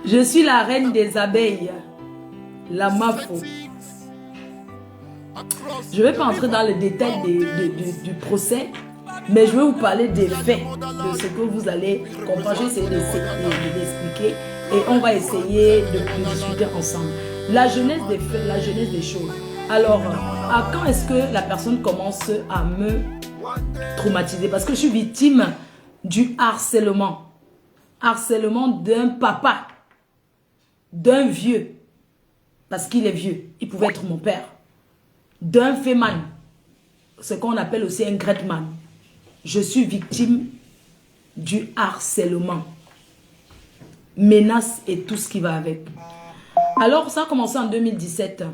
Je suis la reine des abeilles, la Mafo. Je ne vais pas entrer dans le détail du procès, mais je vais vous parler des faits, de ce que vous allez comprendre. Je vais essayer de l'expliquer et on va essayer de discuter ensemble. La jeunesse des faits, la jeunesse des choses. Alors, à quand est-ce que la personne commence à me traumatiser? Parce que je suis victime du harcèlement. Harcèlement d'un papa, d'un vieux, parce qu'il est vieux. Il pouvait être mon père. D'un féman, ce qu'on appelle aussi un gretman. Je suis victime du harcèlement. Menace et tout ce qui va avec. Alors, ça a commencé en 2017.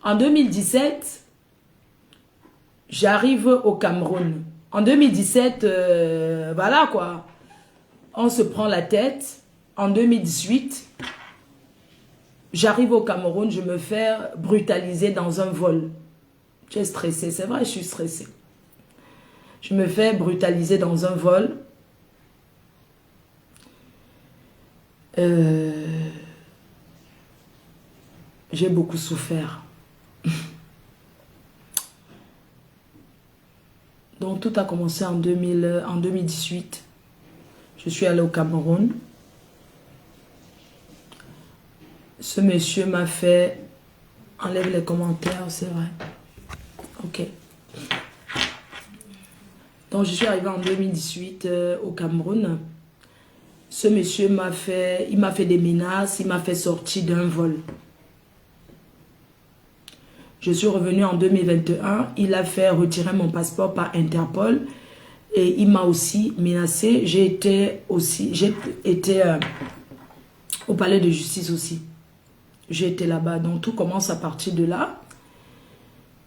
En 2017, j'arrive au Cameroun. En 2017, voilà quoi. On se prend la tête. En 2018, j'arrive au Cameroun, je me fais brutaliser dans un vol. J'ai stressé, c'est vrai, je suis stressée. Je me fais brutaliser dans un vol. J'ai beaucoup souffert. Donc tout a commencé en 2018. Je suis allée au Cameroun. Ce monsieur m'a fait... Enlève les commentaires, c'est vrai. Ok. Donc je suis arrivée en 2018 au Cameroun. Ce monsieur m'a fait... Il m'a fait des menaces, il m'a fait sortir d'un vol. Je suis revenue en 2021. Il a fait retirer mon passeport par Interpol. Et il m'a aussi menacée. J'ai été au palais de justice aussi. J'ai été là-bas. Donc tout commence à partir de là.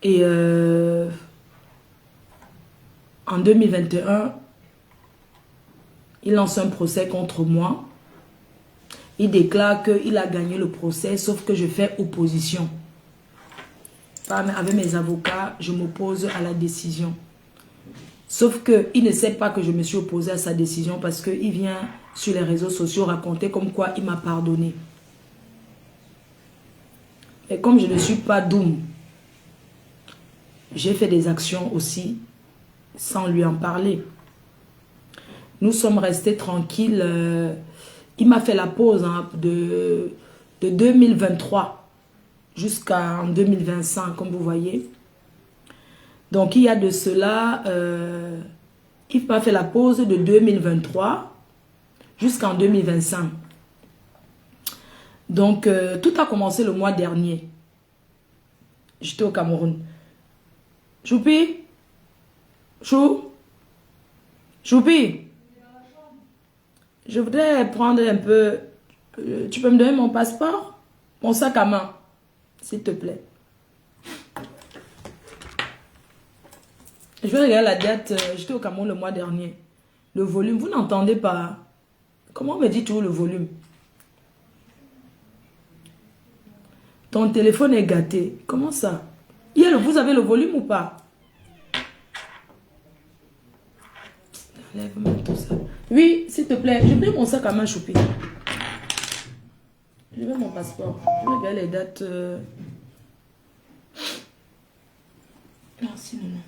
Et en 2021, il lance un procès contre moi. Il déclare qu'il a gagné le procès, sauf que je fais opposition. Avec mes avocats, je m'oppose à la décision. Sauf qu'il ne sait pas que je me suis opposée à sa décision parce qu'il vient sur les réseaux sociaux raconter comme quoi il m'a pardonné. Et comme je ne suis pas doum, j'ai fait des actions aussi sans lui en parler. Nous sommes restés tranquilles. Il m'a fait la pause de 2023 jusqu'en 2025, comme vous voyez. Donc, il y a de cela, il m'a fait la pause de 2023 jusqu'en 2025. Donc, tout a commencé le mois dernier. J'étais au Cameroun. Choupi? Choupi? Je voudrais prendre un peu... tu peux me donner mon passeport? Mon sac à main, s'il te plaît. Je vais regarder la date. J'étais au Cameroun le mois dernier. Le volume, vous n'entendez pas? Comment me dites-vous le volume? Ton téléphone est gâté. Comment ça? Vous avez le volume ou pas? Enlève-moi tout ça. Oui, s'il te plaît. Je veux mon sac à main, Choupi. Je veux mon passeport. Je vais regarder les dates. Merci, maman.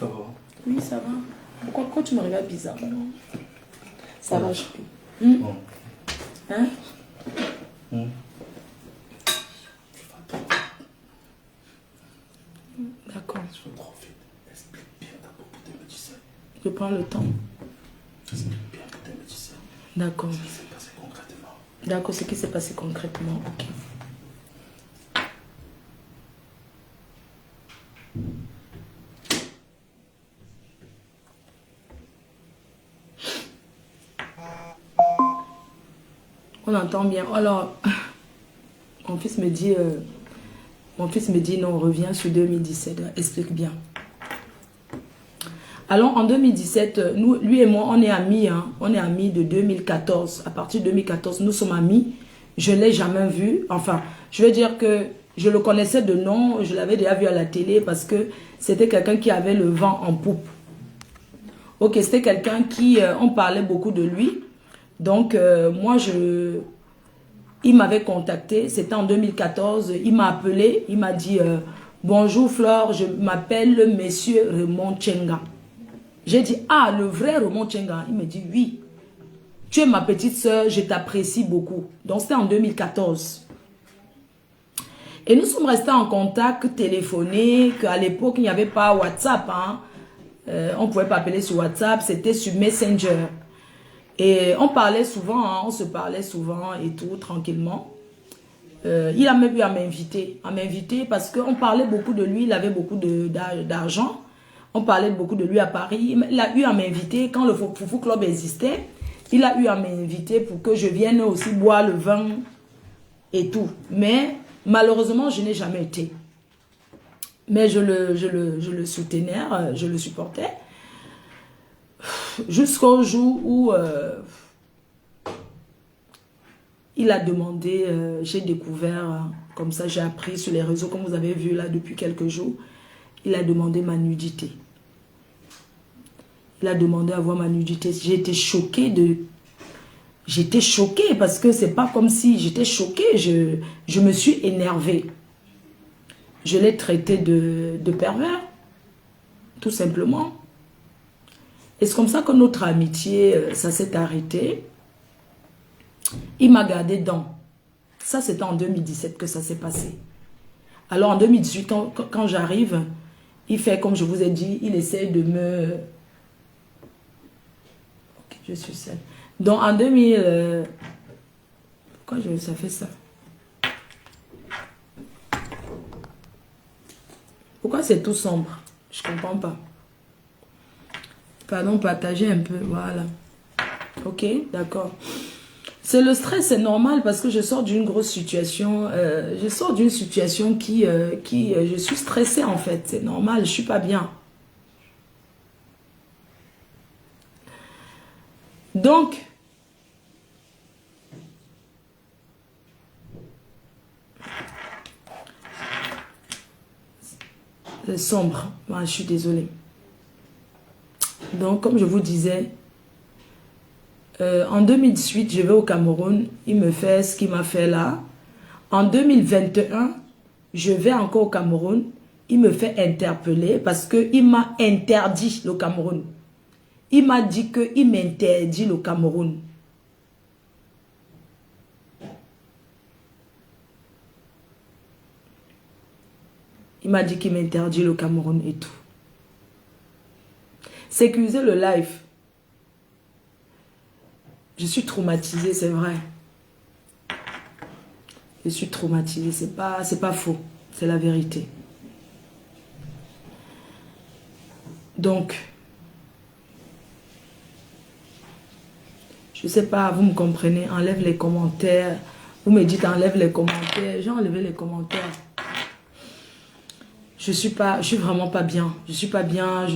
Ça va? Oui, ça va. Pourquoi tu me regardes bizarrement? Ça va, Choupi. Hein? D'accord. Je prends le temps. D'accord. D'accord, ce qui s'est passé concrètement. Ok. On entend bien. Alors, mon fils me dit non, reviens sur 2017. Explique bien. Alors, en 2017, lui et moi, on est amis. Hein, on est amis de 2014. À partir de 2014, nous sommes amis. Je ne l'ai jamais vu. Enfin, je veux dire que je le connaissais de nom. Je l'avais déjà vu à la télé parce que c'était quelqu'un qui avait le vent en poupe. Ok, c'était quelqu'un qui... on parlait beaucoup de lui. Donc, moi, il m'avait contacté, c'était en 2014, il m'a appelé, il m'a dit bonjour Flore, je m'appelle Monsieur Raymond Tchenga. J'ai dit, ah, le vrai Raymond Tchenga. Il me dit, oui, tu es ma petite soeur, je t'apprécie beaucoup. Donc, c'était en 2014. Et nous sommes restés en contact téléphonique. À l'époque, il n'y avait pas WhatsApp. Hein. On ne pouvait pas appeler sur WhatsApp, c'était sur Messenger. Et on parlait souvent, hein, on se parlait souvent et tout, tranquillement. Il a même eu à m'inviter parce qu'on parlait beaucoup de lui, il avait beaucoup d'argent. On parlait beaucoup de lui à Paris. Il a eu à m'inviter quand le Foufou Club existait. Il a eu à m'inviter pour que je vienne aussi boire le vin et tout. Mais malheureusement, je n'ai jamais été. Mais je le soutenais, je le supportais. Jusqu'au jour où il a demandé, j'ai découvert, comme ça j'ai appris sur les réseaux, comme vous avez vu là depuis quelques jours, il a demandé ma nudité. Il a demandé à voir ma nudité. J'ai été choquée J'étais choquée parce que c'est pas comme si j'étais choquée. Je me suis énervée. Je l'ai traité de pervers. Tout simplement. Et c'est comme ça que notre amitié, ça s'est arrêté. Il m'a gardé dans. Ça, c'était en 2017 que ça s'est passé. Alors en 2018, quand j'arrive, il fait comme je vous ai dit, il essaie de me... Ok, je suis seule. Donc en 2000... Pourquoi ça fait ça? Pourquoi c'est tout sombre? Je ne comprends pas. Pardon, partager un peu, voilà. Ok, d'accord. C'est le stress, c'est normal parce que je sors d'une grosse situation. Je sors d'une situation je suis stressée en fait. C'est normal, je ne suis pas bien. Donc, c'est sombre. Moi, je suis désolée. Donc, comme je vous disais, en 2018, je vais au Cameroun. Il me fait ce qu'il m'a fait là. En 2021, je vais encore au Cameroun. Il me fait interpeller parce qu'il m'a interdit le Cameroun. Il m'a dit qu'il m'interdit le Cameroun. Il m'a dit qu'il m'interdit le Cameroun et tout. Sécuriser le live. Je suis traumatisée, c'est vrai. Je suis traumatisée, c'est pas faux. C'est la vérité. Donc, je sais pas, vous me comprenez, enlève les commentaires. Vous me dites enlève les commentaires. J'ai enlevé les commentaires. Je suis vraiment pas bien. Je suis pas bien,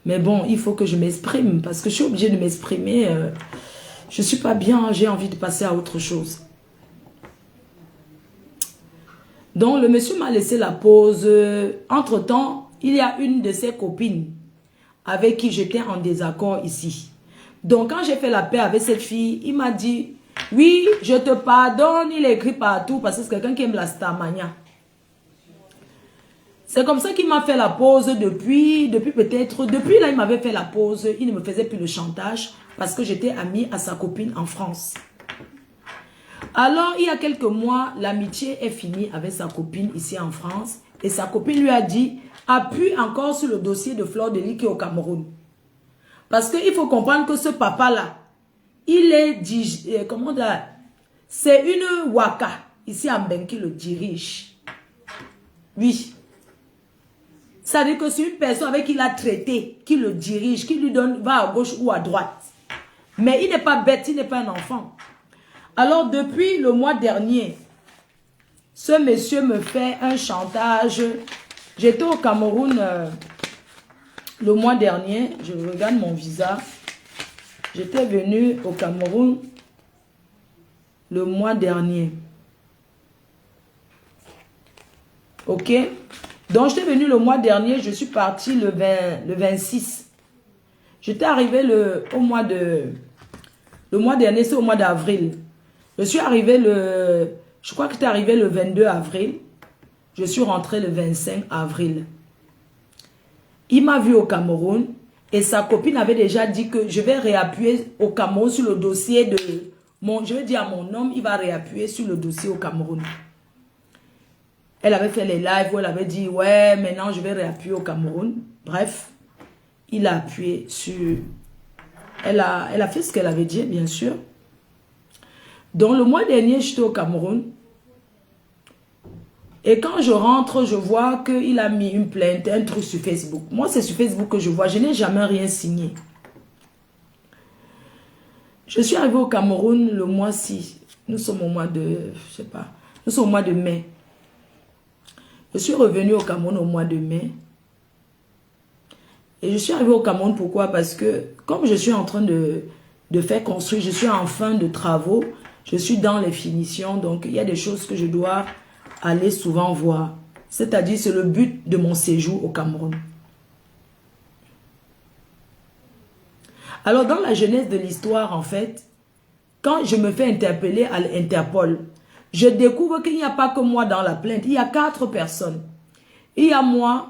Mais bon, il faut que je m'exprime parce que je suis obligée de m'exprimer. Je suis pas bien, j'ai envie de passer à autre chose. Donc, le monsieur m'a laissé la pause. Entre-temps, il y a une de ses copines avec qui j'étais en désaccord ici. Donc, quand j'ai fait la paix avec cette fille, il m'a dit, oui, je te pardonne. Il écrit partout parce que c'est quelqu'un qui aime la starmania. C'est comme ça qu'il m'a fait la pause depuis là, il m'avait fait la pause. Il ne me faisait plus le chantage parce que j'étais amie à sa copine en France. Alors, il y a quelques mois, l'amitié est finie avec sa copine ici en France. Et sa copine lui a dit, appuie encore sur le dossier de Flore de Lis qui est au Cameroun. Parce qu'il faut comprendre que ce papa-là, il est, comment dire, c'est une waka, ici à Mben qui le dirige. Oui. Ça veut dire que c'est une personne avec qui il a traité, qui le dirige, qui lui donne, va à gauche ou à droite. Mais il n'est pas bête, il n'est pas un enfant. Alors, depuis le mois dernier, ce monsieur me fait un chantage. J'étais au Cameroun le mois dernier. Je regarde mon visa. J'étais venu au Cameroun le mois dernier. Ok? Donc, j'étais venu le mois dernier. Je suis parti le 26. J'étais arrivé au mois de Le mois dernier, c'est au mois d'avril. Je suis arrivé je crois que j'étais arrivé le 22 avril. Je suis rentré le 25 avril. Il m'a vu au Cameroun et sa copine avait déjà dit que je vais réappuyer au Cameroun sur le dossier de je vais dire à mon homme, il va réappuyer sur le dossier au Cameroun. Elle avait fait les lives où elle avait dit, ouais, maintenant je vais réappuyer au Cameroun. Bref, il a appuyé sur... Elle a fait ce qu'elle avait dit, bien sûr. Donc, le mois dernier, j'étais au Cameroun. Et quand je rentre, je vois qu'il a mis une plainte, un truc sur Facebook. Moi, c'est sur Facebook que je vois. Je n'ai jamais rien signé. Je suis arrivée au Cameroun le mois-ci. Nous sommes au mois de... Je sais pas. Nous sommes au mois de mai. Je suis revenue au Cameroun au mois de mai. Et je suis arrivée au Cameroun, pourquoi? Parce que comme je suis en train de faire construire, je suis en fin de travaux, je suis dans les finitions, donc il y a des choses que je dois aller souvent voir. C'est-à-dire, c'est le but de mon séjour au Cameroun. Alors, dans la genèse de l'histoire, en fait, quand je me fais interpeller à l'Interpol, je découvre qu'il n'y a pas que moi dans la plainte. Il y a 4 personnes. Il y a moi,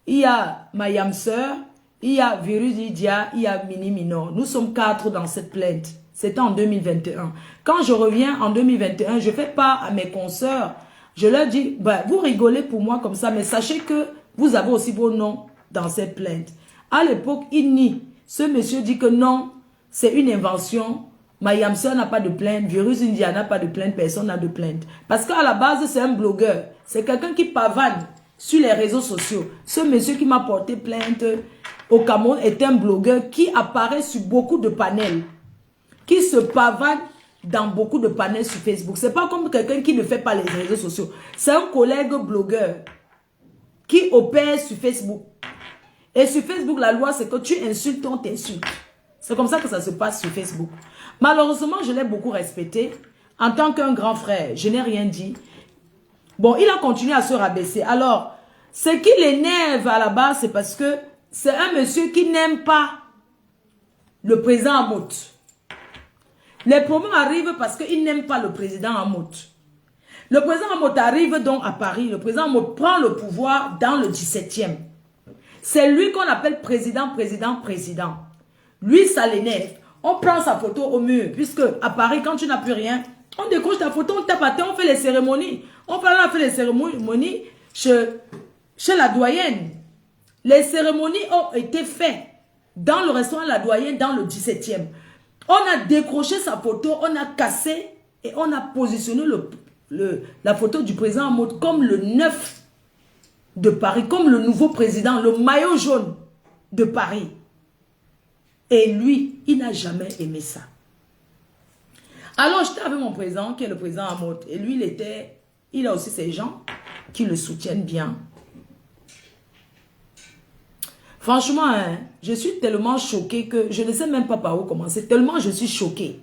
il y a ma yam sœur, il y a Virus Lydia, il y a Mini Minor. Nous sommes 4 dans cette plainte. C'était en 2021. Quand je reviens en 2021, je fais part à mes consoeurs. Je leur dis, bah, vous rigolez pour moi comme ça, mais sachez que vous avez aussi vos noms dans cette plainte. À l'époque, il nie. Ce monsieur dit que non, c'est une invention. Ma yam sœur n'a pas de plainte, Virus India n'a pas de plainte, personne n'a de plainte. Parce qu'à la base, c'est un blogueur. C'est quelqu'un qui pavane sur les réseaux sociaux. Ce monsieur qui m'a porté plainte au Cameroun est un blogueur qui apparaît sur beaucoup de panels. Qui se pavane dans beaucoup de panels sur Facebook. C'est pas comme quelqu'un qui ne fait pas les réseaux sociaux. C'est un collègue blogueur qui opère sur Facebook. Et sur Facebook, la loi, c'est que tu insultes, on t'insulte. C'est comme ça que ça se passe sur Facebook. Malheureusement, je l'ai beaucoup respecté. En tant qu'un grand frère, je n'ai rien dit. Bon, il a continué à se rabaisser. Alors, ce qui l'énerve à la base, c'est parce que c'est un monsieur qui n'aime pas le président Amout. Les problèmes arrivent parce qu'il n'aime pas le président Amout. Le président Amout arrive donc à Paris. Le président Amout prend le pouvoir dans le 17e. C'est lui qu'on appelle président. Lui, ça l'énerve. On prend sa photo au mur. Puisque à Paris, quand tu n'as plus rien, on décroche ta photo, on tape à terre, on fait les cérémonies. On fait les cérémonies chez la doyenne. Les cérémonies ont été faites dans le restaurant La Doyenne, dans le 17e. On a décroché sa photo, on a cassé et on a positionné la photo du président en mode comme le 9 de Paris, comme le nouveau président, le maillot jaune de Paris. Et lui, il n'a jamais aimé ça. Alors, j'étais avec mon président, qui est le président Amout. Et lui, il a aussi ses gens qui le soutiennent bien. Franchement, hein, je suis tellement choquée que je ne sais même pas par où commencer. Tellement je suis choquée.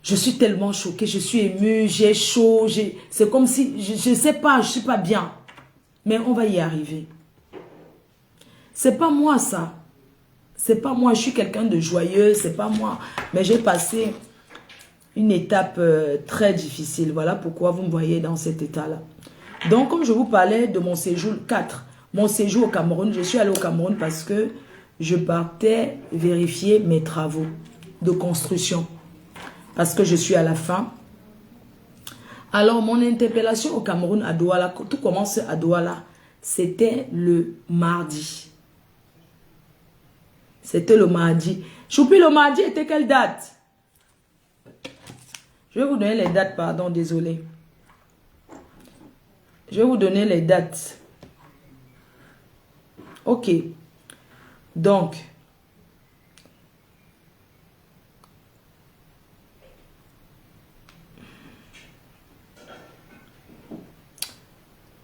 Je suis tellement choquée, je suis émue, j'ai chaud. C'est comme si, je ne sais pas, je ne suis pas bien. Mais on va y arriver. C'est pas moi ça. C'est pas moi, je suis quelqu'un de joyeux, c'est pas moi. Mais j'ai passé une étape très difficile. Voilà pourquoi vous me voyez dans cet état-là. Donc, comme je vous parlais de mon séjour 4, mon séjour au Cameroun, je suis allée au Cameroun parce que je partais vérifier mes travaux de construction. Parce que je suis à la fin. Alors, mon interpellation au Cameroun à Douala, tout commence à Douala, c'était le mardi. C'était le mardi. Choupi, le mardi était quelle date? Je vais vous donner les dates, pardon, désolé. Je vais vous donner les dates. Ok. Donc.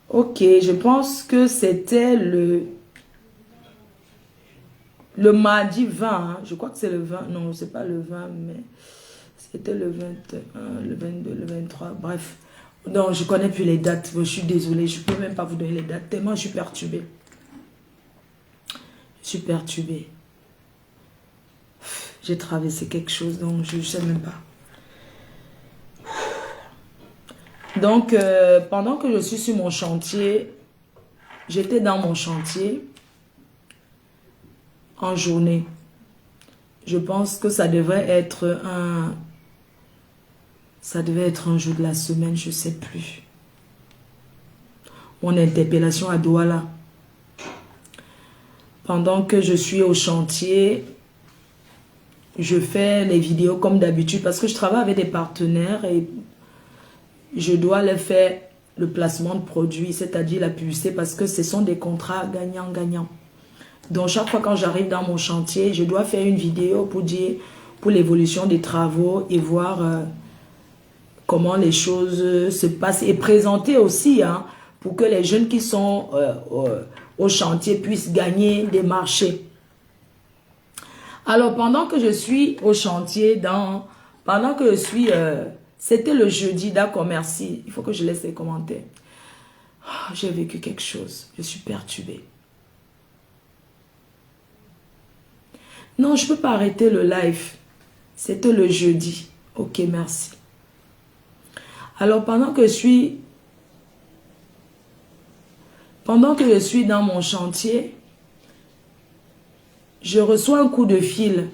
Ok, je pense que c'était le mardi 20. Hein. Je crois que c'est le 20. Non, c'est pas le 20, mais c'était le 21, le 22, le 23. Bref. Non, je connais plus les dates. Je suis désolée. Je ne peux même pas vous donner les dates. Tellement je suis perturbée. Je suis perturbée. J'ai traversé quelque chose, donc je ne sais même pas. Donc, pendant que je suis sur mon chantier, j'étais dans mon chantier en journée. Je pense que ça devrait être un jour de la semaine, je ne sais plus. Mon interpellation à Douala. Pendant que je suis au chantier, je fais les vidéos comme d'habitude parce que je travaille avec des partenaires et je dois leur faire le placement de produits, c'est-à-dire la publicité parce que ce sont des contrats gagnant-gagnant. Donc chaque fois quand j'arrive dans mon chantier, je dois faire une vidéo pour dire pour l'évolution des travaux et voir comment les choses se passent et présenter aussi pour que les jeunes qui sont au chantier puissent gagner des marchés. Alors pendant que je suis au chantier, c'était le jeudi, d'accord, merci, il faut que je laisse les commentaires. Oh, j'ai vécu quelque chose, je suis perturbée. Non, je ne peux pas arrêter le live. C'était le jeudi. Ok, merci. Alors, pendant que je suis dans mon chantier, je reçois un coup de fil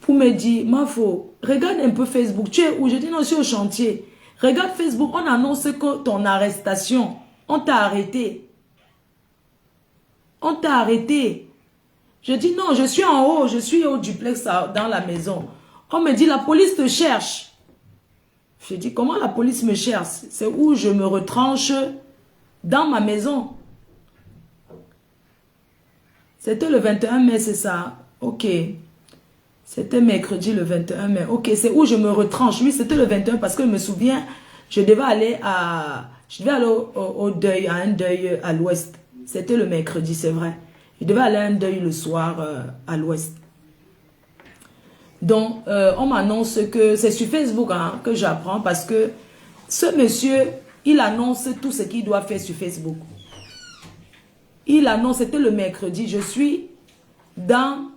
pour me dire, Mafo, regarde un peu Facebook. Tu es où? Je dis non, je suis au chantier. Regarde Facebook, on annonce que ton arrestation, on t'a arrêté. On t'a arrêté. Je dis non, je suis en haut, je suis au duplex dans la maison. On me dit la police te cherche. Je dis comment la police me cherche? C'est où je me retranche dans ma maison. C'était le 21 mai, c'est ça? Ok. C'était mercredi le 21 mai. Ok, c'est où je me retranche. Oui, c'était le 21 parce que je me souviens, je devais aller au deuil, à un deuil à l'ouest. C'était le mercredi, c'est vrai. Je devais aller à un deuil le soir à l'ouest. Donc, on m'annonce que c'est sur Facebook que j'apprends parce que ce monsieur, il annonce tout ce qu'il doit faire sur Facebook. Il annonce, c'était le mercredi, je suis dans...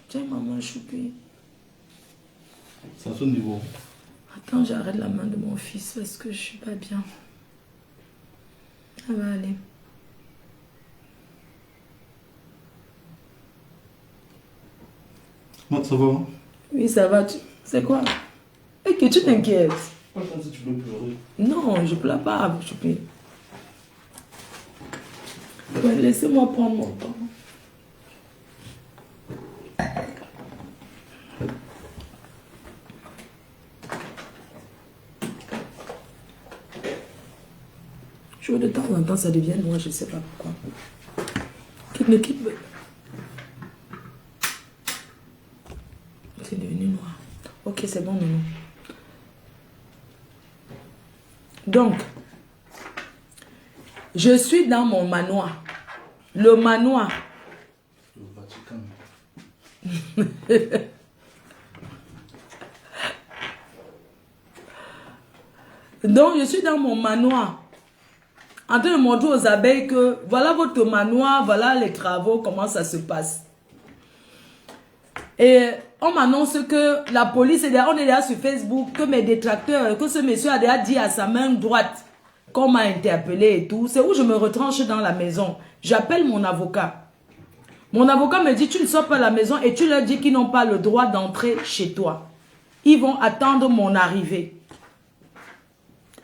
Tiens, maman, choupi. C'est à ce niveau. Attends, j'arrête la main de mon fils parce que je suis pas bien. Ça va aller. Ça va? Oui, ça va. C'est quoi? Et que tu t'inquiètes. Pas comme si tu peux pleurer. Non, je ne pleure pas, choupi. Laissez-moi prendre mon temps. De temps en temps, ça devient noir, je ne sais pas pourquoi. C'est devenu noir. Ok, c'est bon, non. Donc, je suis dans mon manoir. Le manoir. Le Vatican. Donc, je suis dans mon manoir. En train de montrer aux abeilles que voilà votre manoir, voilà les travaux, comment ça se passe. Et on m'annonce que la police, on est là sur Facebook, que mes détracteurs, que ce monsieur a déjà dit à sa main droite qu'on m'a interpellé et tout. C'est où je me retranche dans la maison. J'appelle mon avocat. Mon avocat me dit, tu ne sors pas de la maison et tu leur dis qu'ils n'ont pas le droit d'entrer chez toi. Ils vont attendre mon arrivée.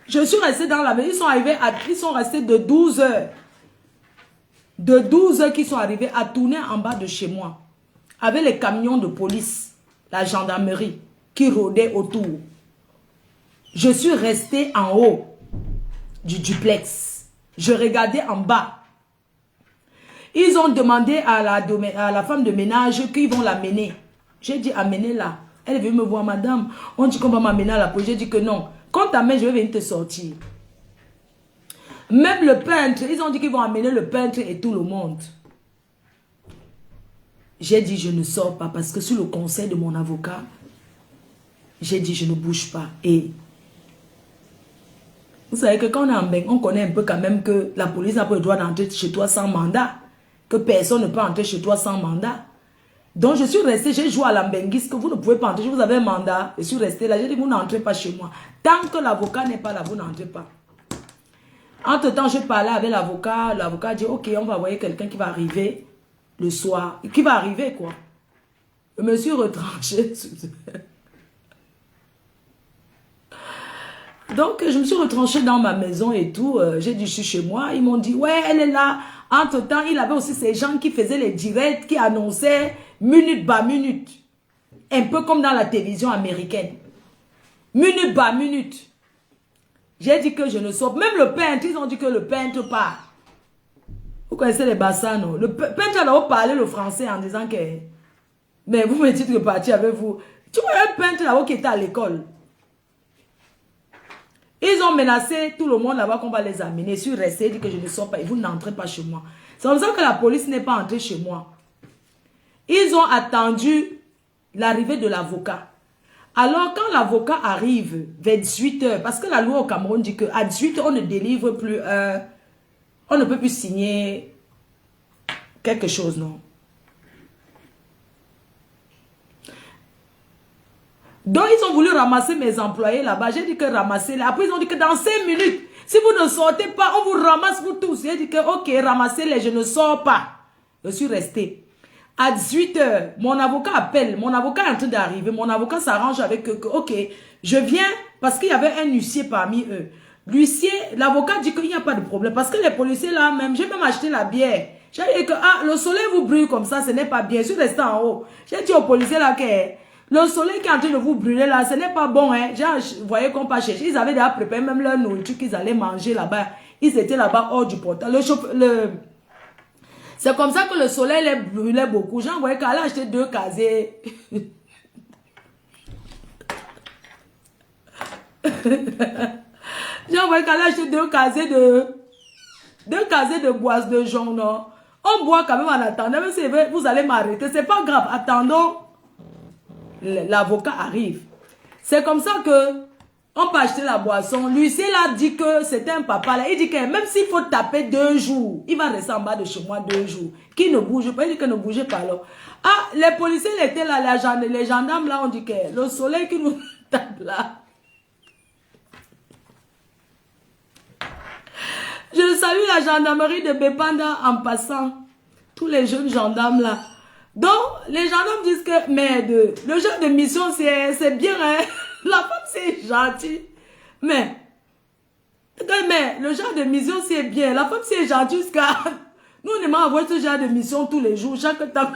Je suis restée dans la maison. Ils sont restés de 12 heures. De 12 heures qu'ils sont arrivés à tourner en bas de chez moi. Avec les camions de police, la gendarmerie qui rôdaient autour. Je suis restée en haut du duplex. Je regardais en bas. Ils ont demandé à la femme de ménage qu'ils vont l'amener. J'ai dit, amenez-la. Elle est venue me voir, madame. On dit qu'on va m'amener à la police. J'ai dit que non. Quand t'amènes, je vais venir te sortir. Même le peintre, ils ont dit qu'ils vont amener le peintre et tout le monde. J'ai dit, je ne sors pas parce que sous le conseil de mon avocat, j'ai dit, je ne bouge pas. Et vous savez que quand on est en bain, on connaît un peu quand même que la police n'a pas le droit d'entrer chez toi sans mandat. Que personne ne peut entrer chez toi sans mandat. Donc, je suis restée, j'ai joué à l'ambengis, que vous ne pouvez pas entrer. Vous avez un mandat, je suis restée là. J'ai dit, vous n'entrez pas chez moi. Tant que l'avocat n'est pas là, vous n'entrez pas. Entre-temps, je parlais avec l'avocat. L'avocat dit, ok, on va envoyer quelqu'un qui va arriver le soir. Qui va arriver, quoi. Je me suis retranchée. Donc, je me suis retranchée dans ma maison et tout. J'ai dit, je suis chez moi. Ils m'ont dit, ouais, elle est là. Entre-temps, il avait aussi ces gens qui faisaient les directs, qui annonçaient minute par minute. Un peu comme dans la télévision américaine. Minute par minute. J'ai dit que je ne sors. Même le peintre, ils ont dit que le peintre part. Vous connaissez les bassins, non? Le peintre a d'abord parlé le français en disant que... Mais vous me dites que parti avec vous. Tu vois un peintre là-haut qui était à l'école. Ils ont menacé tout le monde là-bas qu'on va les amener. Je suis restée, dit que je ne sors pas. Et vous n'entrez pas chez moi. C'est comme ça que la police n'est pas entrée chez moi. Ils ont attendu l'arrivée de l'avocat. Alors, quand l'avocat arrive vers 18 h, parce que la loi au Cameroun dit qu'à 18 h, on ne délivre plus on ne peut plus signer quelque chose, non? Donc, ils ont voulu ramasser mes employés là-bas. J'ai dit que ramasser. Après, ils ont dit que dans 5 minutes, si vous ne sortez pas, on vous ramasse vous tous. J'ai dit que, ok, ramassez-les, je ne sors pas. Je suis restée. À 18 h, mon avocat appelle. Mon avocat est en train d'arriver. Mon avocat s'arrange avec eux que, ok, je viens parce qu'il y avait un huissier parmi eux. L'huissier, l'avocat dit qu'il n'y a pas de problème. Parce que les policiers là même, j'ai même acheté la bière. J'ai dit que, ah, le soleil vous brûle comme ça, ce n'est pas bien. Je suis restée en haut. J'ai dit aux policiers là que... Le soleil qui est en train de vous brûler là, ce n'est pas bon. Hein. Vous voyez qu'on pas chercher. Ils avaient déjà préparé même leur nourriture qu'ils allaient manger là-bas. Ils étaient là-bas hors du portail. C'est comme ça que le soleil les brûlait beaucoup. J'ai envoyé qu'elle a acheté 2 casiers. J'ai envoyé qu'elle a acheté 2 casiers de boisse de jaune. On boit quand même en attendant. Même si vous allez m'arrêter, c'est pas grave. Attendons. L'avocat arrive. C'est comme ça que on peut acheter la boisson. L'huissier là dit que c'était un papa là. Il dit que même s'il faut taper 2 jours, il va rester en bas de chez moi 2 jours. Qui ne bouge pas, il dit que ne bougez pas là. Ah, les policiers étaient là, les gendarmes là, on dit que le soleil qui nous tape là. Je salue la gendarmerie de Bepanda en passant. Tous les jeunes gendarmes là. Donc, les gendarmes disent que, mais le genre de mission, c'est bien, hein. La femme, c'est gentil. Mais, le genre de mission, c'est bien. La femme, c'est gentil jusqu'à... Nous, on aimait avoir ce genre de mission tous les jours, chaque temps.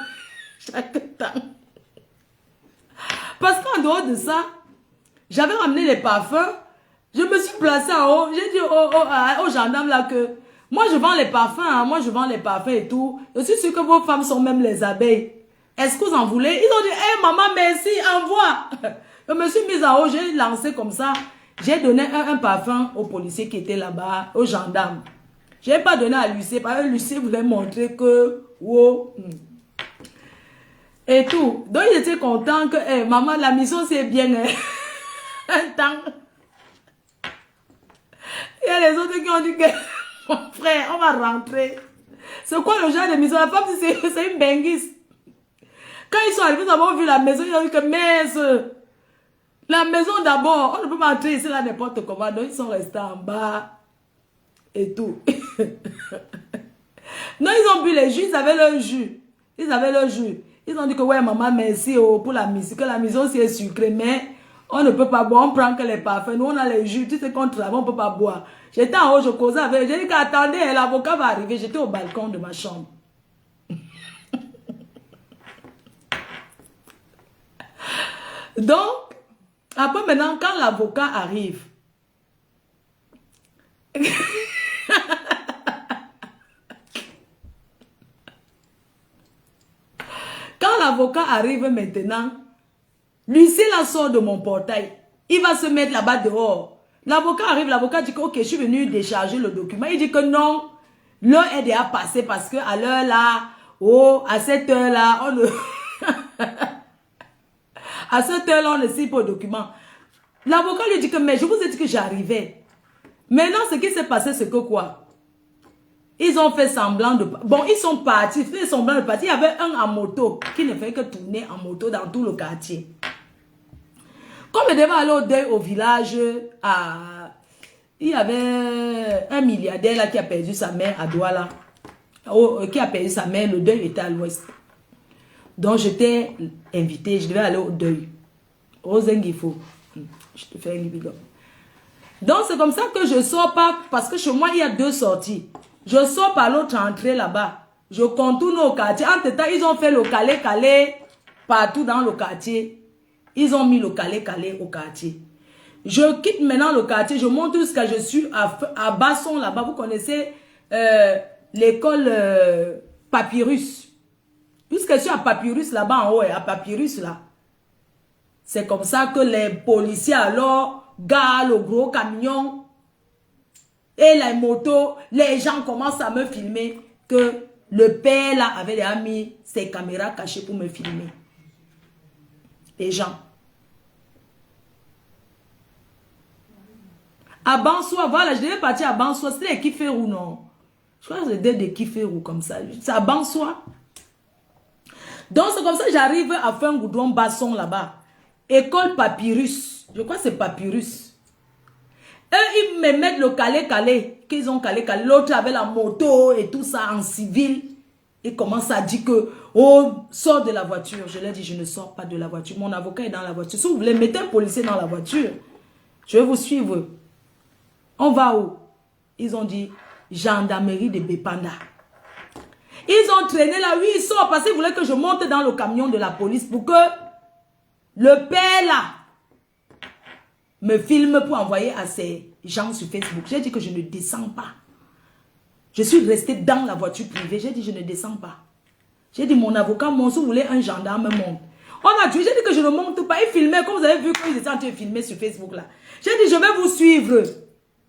Chaque temps. Parce qu'en dehors de ça, j'avais ramené les parfums. Je me suis placée en haut. J'ai dit aux gendarmes là que... Moi, je vends les parfums, hein. Moi, je vends les parfums et tout. Je suis sûre que vos femmes sont même les abeilles. Est-ce que vous en voulez? Ils ont dit, hé, maman, merci, envoie. Je me suis mise en haut, j'ai lancé comme ça. J'ai donné un parfum aux policiers qui étaient là-bas, aux gendarmes. Je n'ai pas donné à l'huissier, parce que l'huissier voulait montrer que, wow. Et tout. Donc, ils étaient contents que, hé, maman, la mission, c'est bien, hein. Un temps. Il y a les autres qui ont dit que... Mon frère, on va rentrer. C'est quoi le genre de maison? La femme, c'est une benguise. Quand ils sont arrivés, ils ont vu la maison, ils ont dit que, mais la maison d'abord, on ne peut pas entrer ici là n'importe comment. Donc, ils sont restés en bas et tout. Non, ils ont bu les jus, ils avaient leur jus. Ils avaient leur jus. Ils ont dit que, ouais, maman, merci pour la mission, que la maison, c'est sucrée, mais on ne peut pas boire, on prend que les parfums. Nous, on a les jus, tu sais qu'on travaille, on ne peut pas boire. J'étais en haut, je causais avec eux. J'ai dit qu'attendez, l'avocat va arriver. J'étais au balcon de ma chambre. Donc, après maintenant, quand l'avocat arrive, quand l'avocat arrive maintenant, l'huissier la sort de mon portail. Il va se mettre là-bas dehors. L'avocat arrive, l'avocat dit que ok, je suis venu décharger le document. Il dit que non, l'heure est déjà passée parce que à l'heure là, oh, à cette heure là, on ne... à cette heure là, on ne signe pas le document. L'avocat lui dit que mais je vous ai dit que j'arrivais. Maintenant, ce qui s'est passé, c'est que quoi? Ils ont fait semblant de... Bon, ils sont partis, fait semblant de partir. Il y avait un en moto qui ne fait que tourner en moto dans tout le quartier. Comme je devais aller au deuil au village, il y avait un milliardaire là qui a perdu sa mère à Douala. Qui a perdu sa mère, le deuil était à l'ouest. Donc j'étais invitée, je devais aller au deuil. Rosengifo. Je te fais un bidon. Donc c'est comme ça que je sors pas, parce que chez moi il y a 2 sorties. Je sors par l'autre entrée là-bas. Je contourne au quartier. Entre-temps, ils ont fait le calé-calé partout dans le quartier. Ils ont mis le calé-calé au quartier. Je quitte maintenant le quartier. Je monte jusqu'à je suis à Basson là-bas. Vous connaissez l'école Papyrus. Jusqu'à je suis à Papyrus là-bas en haut, à Papyrus là. C'est comme ça que les policiers alors garent le gros camion. Et les motos, les gens commencent à me filmer que le père là avait déjà mis ses caméras cachées pour me filmer. Les gens. À Bansoa, voilà, je devais partir à Bansoa. C'était les Kiferou, non? Je crois que c'était des Kiferou comme ça. C'est à Bansoa. Donc c'est comme ça que j'arrive à faire un goudron basson là-bas. École Papyrus. Je crois que c'est Papyrus. Eux, ils me mettent le calé-calé, qu'ils ont calé-calé. L'autre avait la moto et tout ça en civil. Ils commencent à dire que, oh, sors de la voiture. Je leur dis, je ne sors pas de la voiture. Mon avocat est dans la voiture. Si vous voulez, mettez un policier dans la voiture. Je vais vous suivre. On va où? Ils ont dit, gendarmerie de Bépanda. Ils ont traîné là, oui, ils sortent parce qu'ils voulaient que je monte dans le camion de la police pour que le père là me filme pour envoyer à ces gens sur Facebook. J'ai dit que je ne descends pas. Je suis restée dans la voiture privée. J'ai dit je ne descends pas. J'ai dit mon avocat, si vous voulez un gendarme monte. On a tué, j'ai dit que je ne monte pas. Ils filmaient, comme vous avez vu quand ils étaient en train de filmer sur Facebook là. J'ai dit je vais vous suivre.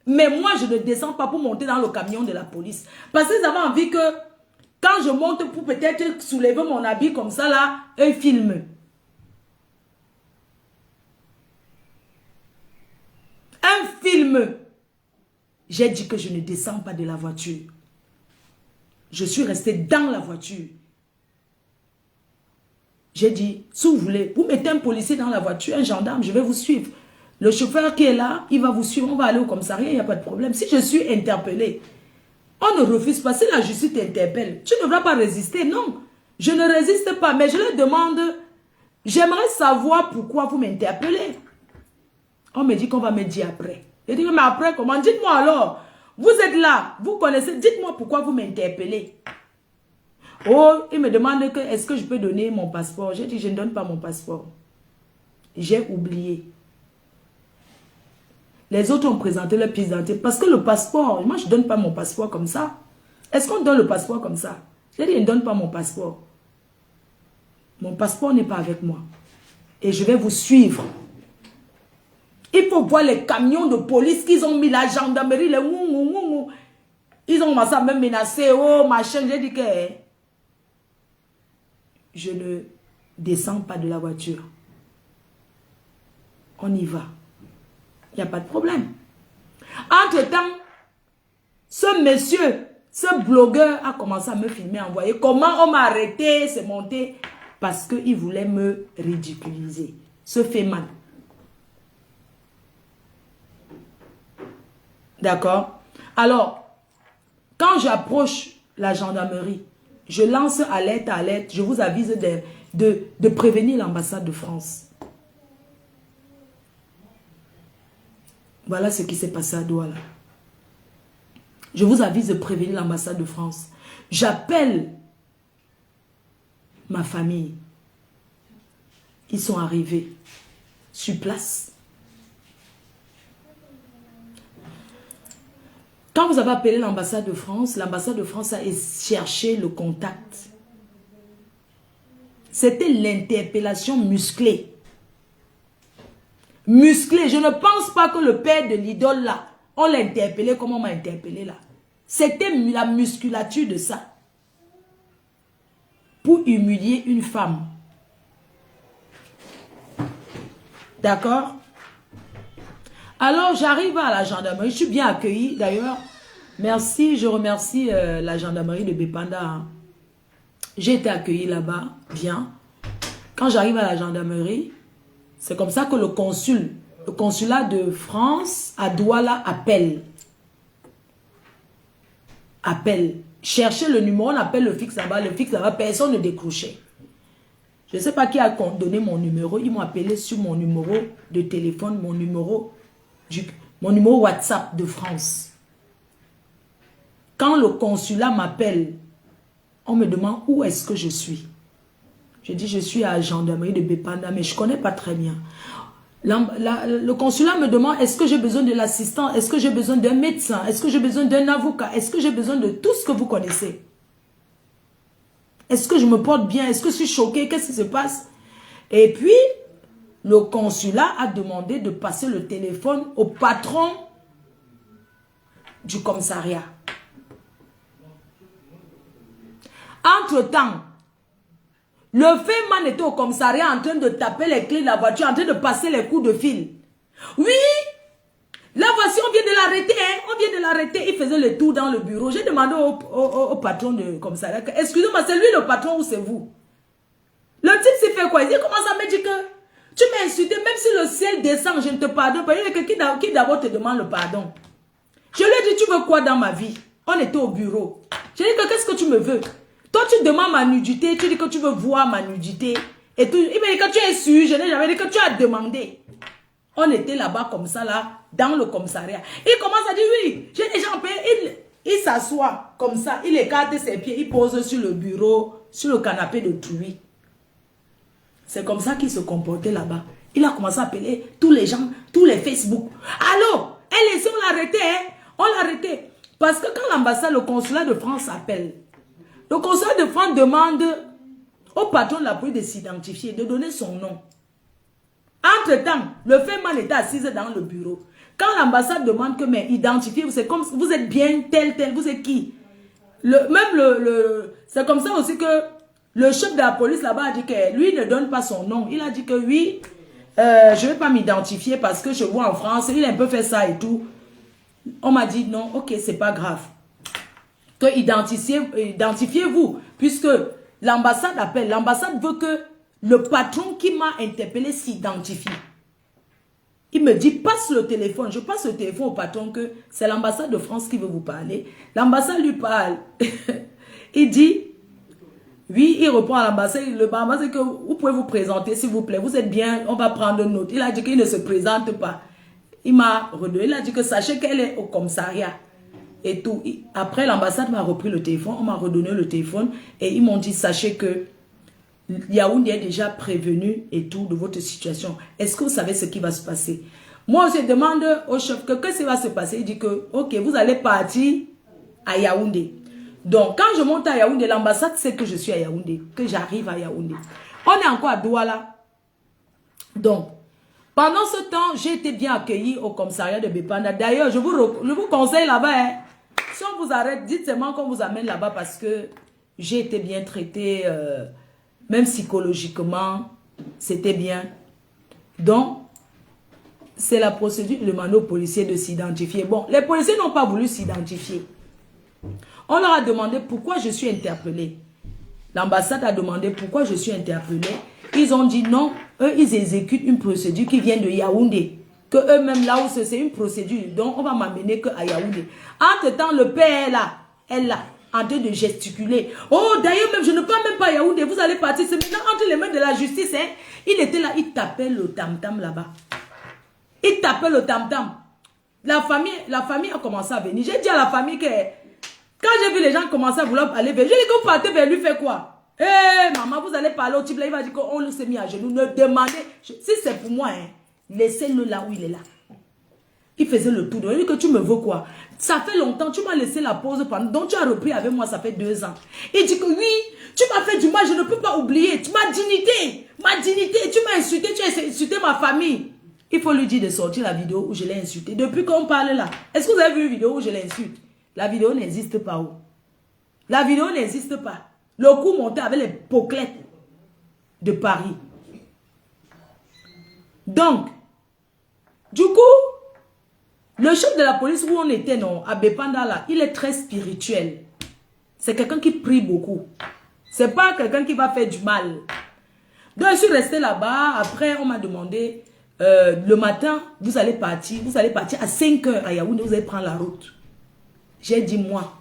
Mais moi je ne descends pas pour monter dans le camion de la police. Parce qu'ils avaient envie que quand je monte pour peut-être soulever mon habit comme ça là, eux filment. Un film. J'ai dit que je ne descends pas de la voiture. Je suis restée dans la voiture. J'ai dit, si vous voulez, vous mettez un policier dans la voiture, un gendarme, je vais vous suivre. Le chauffeur qui est là, il va vous suivre, on va aller au commissariat, il n'y a pas de problème. Si je suis interpellée, on ne refuse pas. Si la justice t'interpelle, tu ne devras pas résister. Non, je ne résiste pas, mais je leur demande, j'aimerais savoir pourquoi vous m'interpellez. On me dit qu'on va me dire après. Je dis, mais après comment? Dites-moi alors. Vous êtes là, vous connaissez, dites-moi pourquoi vous m'interpellez. Oh, il me demande que est-ce que je peux donner mon passeport. J'ai dit, je ne donne pas mon passeport. J'ai oublié. Les autres ont présenté leur pièce d'identité. Parce que le passeport, moi je ne donne pas mon passeport comme ça. Est-ce qu'on donne le passeport comme ça? J'ai dit, je ne donne pas mon passeport. Mon passeport n'est pas avec moi. Et je vais vous suivre. Il faut voir les camions de police qu'ils ont mis, la gendarmerie, les ouh. Ils ont commencé à me menacer, oh machin. J'ai dit que je ne descends pas de la voiture. On y va. Il n'y a pas de problème. Entre-temps, ce monsieur, ce blogueur a commencé à me filmer, envoyer. Comment on m'a arrêté, c'est monté. Parce qu'il voulait me ridiculiser. Se fait mal. D'accord? Alors, quand j'approche la gendarmerie, je lance alerte à alerte, je vous avise de prévenir l'ambassade de France. Voilà ce qui s'est passé à Douala. Je vous avise de prévenir l'ambassade de France. J'appelle ma famille. Ils sont arrivés sur place. Quand vous avez appelé l'ambassade de France a cherché le contact. C'était l'interpellation musclée. Musclée. Je ne pense pas que le père de l'idole là, on l'a interpellé comme on m'a interpellé là. C'était la musculature de ça. Pour humilier une femme. D'accord? Alors, j'arrive à la gendarmerie. Je suis bien accueillie. D'ailleurs, Merci, je remercie la gendarmerie de Bépanda. J'ai été accueilli là-bas, bien. Quand j'arrive à la gendarmerie, c'est comme ça que le consulat de France à Douala appelle. Cherchez le numéro, on appelle le fixe là-bas. Le fixe là-bas, personne ne décrochait. Je ne sais pas qui a donné mon numéro. Ils m'ont appelé sur mon numéro de téléphone, mon numéro WhatsApp de France. Quand le consulat m'appelle, on me demande où est-ce que je suis. Je dis, je suis à la gendarmerie de Bépanda, mais je ne connais pas très bien. Le consulat me demande, est-ce que j'ai besoin de l'assistant? Est-ce que j'ai besoin d'un médecin? Est-ce que j'ai besoin d'un avocat? Est-ce que j'ai besoin de tout ce que vous connaissez? Est-ce que je me porte bien? Est-ce que je suis choquée? Qu'est-ce qui se passe? Et puis, le consulat a demandé de passer le téléphone au patron du commissariat. Entre-temps, le Feynman était au commissariat en train de taper les clés de la voiture, en train de passer les coups de fil. Oui, là voici, on vient de l'arrêter, hein? On vient de l'arrêter. Il faisait le tour dans le bureau. J'ai demandé au patron du commissariat, excusez-moi, c'est lui le patron ou c'est vous? Le type s'est fait quoi? Il commence à me dire que tu m'as insulté, même si le ciel descend, je ne te pardonne pas. Il y a quelqu'un qui d'abord te demande le pardon. Je lui ai dit, tu veux quoi dans ma vie? On était au bureau. Je lui ai dit, qu'est-ce que tu me veux? Toi, tu demandes ma nudité, tu dis que tu veux voir ma nudité. Et tout. Il m'a dit que tu es sûr, je n'ai jamais dit que tu as demandé. On était là-bas comme ça, là, dans le commissariat. Il commence à dire, oui, j'ai déjà payé. Il s'assoit comme ça, il écarte ses pieds, il pose sur le bureau, sur le canapé de truie. C'est comme ça qu'il se comportait là-bas. Il a commencé à appeler tous les gens, tous les Facebook. Allô, elle est, on l'a arrêté, hein? On l'a arrêté. Parce que quand l'ambassade, le consulat de France appelle, le consulat de France demande au patron de la police de s'identifier, de donner son nom. Entre-temps, le Feynman était assise dans le bureau. Quand l'ambassade demande que, mais identifiez-vous, c'est comme vous êtes bien tel, vous êtes qui? C'est comme ça aussi que le chef de la police là-bas a dit que lui ne donne pas son nom. Il a dit que oui, je ne vais pas m'identifier parce que je vois en France, il a un peu fait ça et tout. On m'a dit non, ok, c'est pas grave. Que identifiez-vous, puisque l'ambassade appelle. L'ambassade veut que le patron qui m'a interpellé s'identifie. Il me dit, passe le téléphone. Je passe le téléphone au patron que c'est l'ambassade de France qui veut vous parler. L'ambassade lui parle. Il dit, oui, il répond à l'ambassade. L'ambassade dit que vous pouvez vous présenter, s'il vous plaît. Vous êtes bien, on va prendre note. Il a dit qu'il ne se présente pas. Il m'a redonné. Il a dit que sachez qu'elle est au commissariat. Et tout. Après, l'ambassade m'a repris le téléphone. On m'a redonné le téléphone. Et ils m'ont dit, sachez que Yaoundé est déjà prévenu et tout de votre situation. Est-ce que vous savez ce qui va se passer? Moi, je demande au chef que qu'est-ce qui va se passer. Il dit que, ok, vous allez partir à Yaoundé. Donc, quand je monte à Yaoundé, l'ambassade sait que je suis à Yaoundé, que j'arrive à Yaoundé. On est encore à Douala. Donc, pendant ce temps, j'ai été bien accueilli au commissariat de Bépanda. D'ailleurs, je vous conseille là-bas, hein. Si on vous arrête, dites seulement qu'on vous amène là-bas parce que j'ai été bien traité, même psychologiquement, c'était bien. Donc, c'est la procédure de demander aux policiers de s'identifier. Bon, les policiers n'ont pas voulu s'identifier. On leur a demandé pourquoi je suis interpellé. L'ambassade a demandé pourquoi je suis interpellé. Ils ont dit non, eux, ils exécutent une procédure qui vient de Yaoundé. Que eux-mêmes, là où c'est une procédure, donc on va m'amener qu'à Yaoundé. Entre-temps, le père est là, en train de gesticuler. Oh, d'ailleurs, même, je ne parle même pas à Yaoundé, vous allez partir. C'est maintenant entre les mains de la justice. Hein. Il était là, il tapait le tam-tam là-bas. Il tapait le tam-tam. La famille a commencé à venir. J'ai dit à la famille que, quand j'ai vu les gens commencer à vouloir aller vers lui, j'ai dit que vous partez vers lui, fait quoi? Eh, maman, vous allez parler au type là, il va dire qu'on s'est mis à genoux. Ne demandez, si c'est pour moi, hein, laissez-le là où il est là. Il faisait le tour. Il dit que tu me veux quoi? Ça fait longtemps, tu m'as laissé la pause pendant. Donc tu as repris avec moi, ça fait 2 ans. Il dit que oui, tu m'as fait du mal, je ne peux pas oublier. Ma dignité, tu m'as insulté, tu as insulté ma famille. Il faut lui dire de sortir la vidéo où je l'ai insulté. Depuis qu'on parle là, est-ce que vous avez vu une vidéo où je l'insulte? La vidéo n'existe pas où? La vidéo n'existe pas. Le coup monté avec les poclettes de Paris. Donc, du coup, Le chef de la police où on était, non, à Bepanda, là, il est très spirituel. C'est quelqu'un qui prie beaucoup. C'est pas quelqu'un qui va faire du mal. Donc, je suis restée là-bas. Après, on m'a demandé, le matin, vous allez partir à 5 h à Yaoundé, vous allez prendre la route. J'ai dit, moi,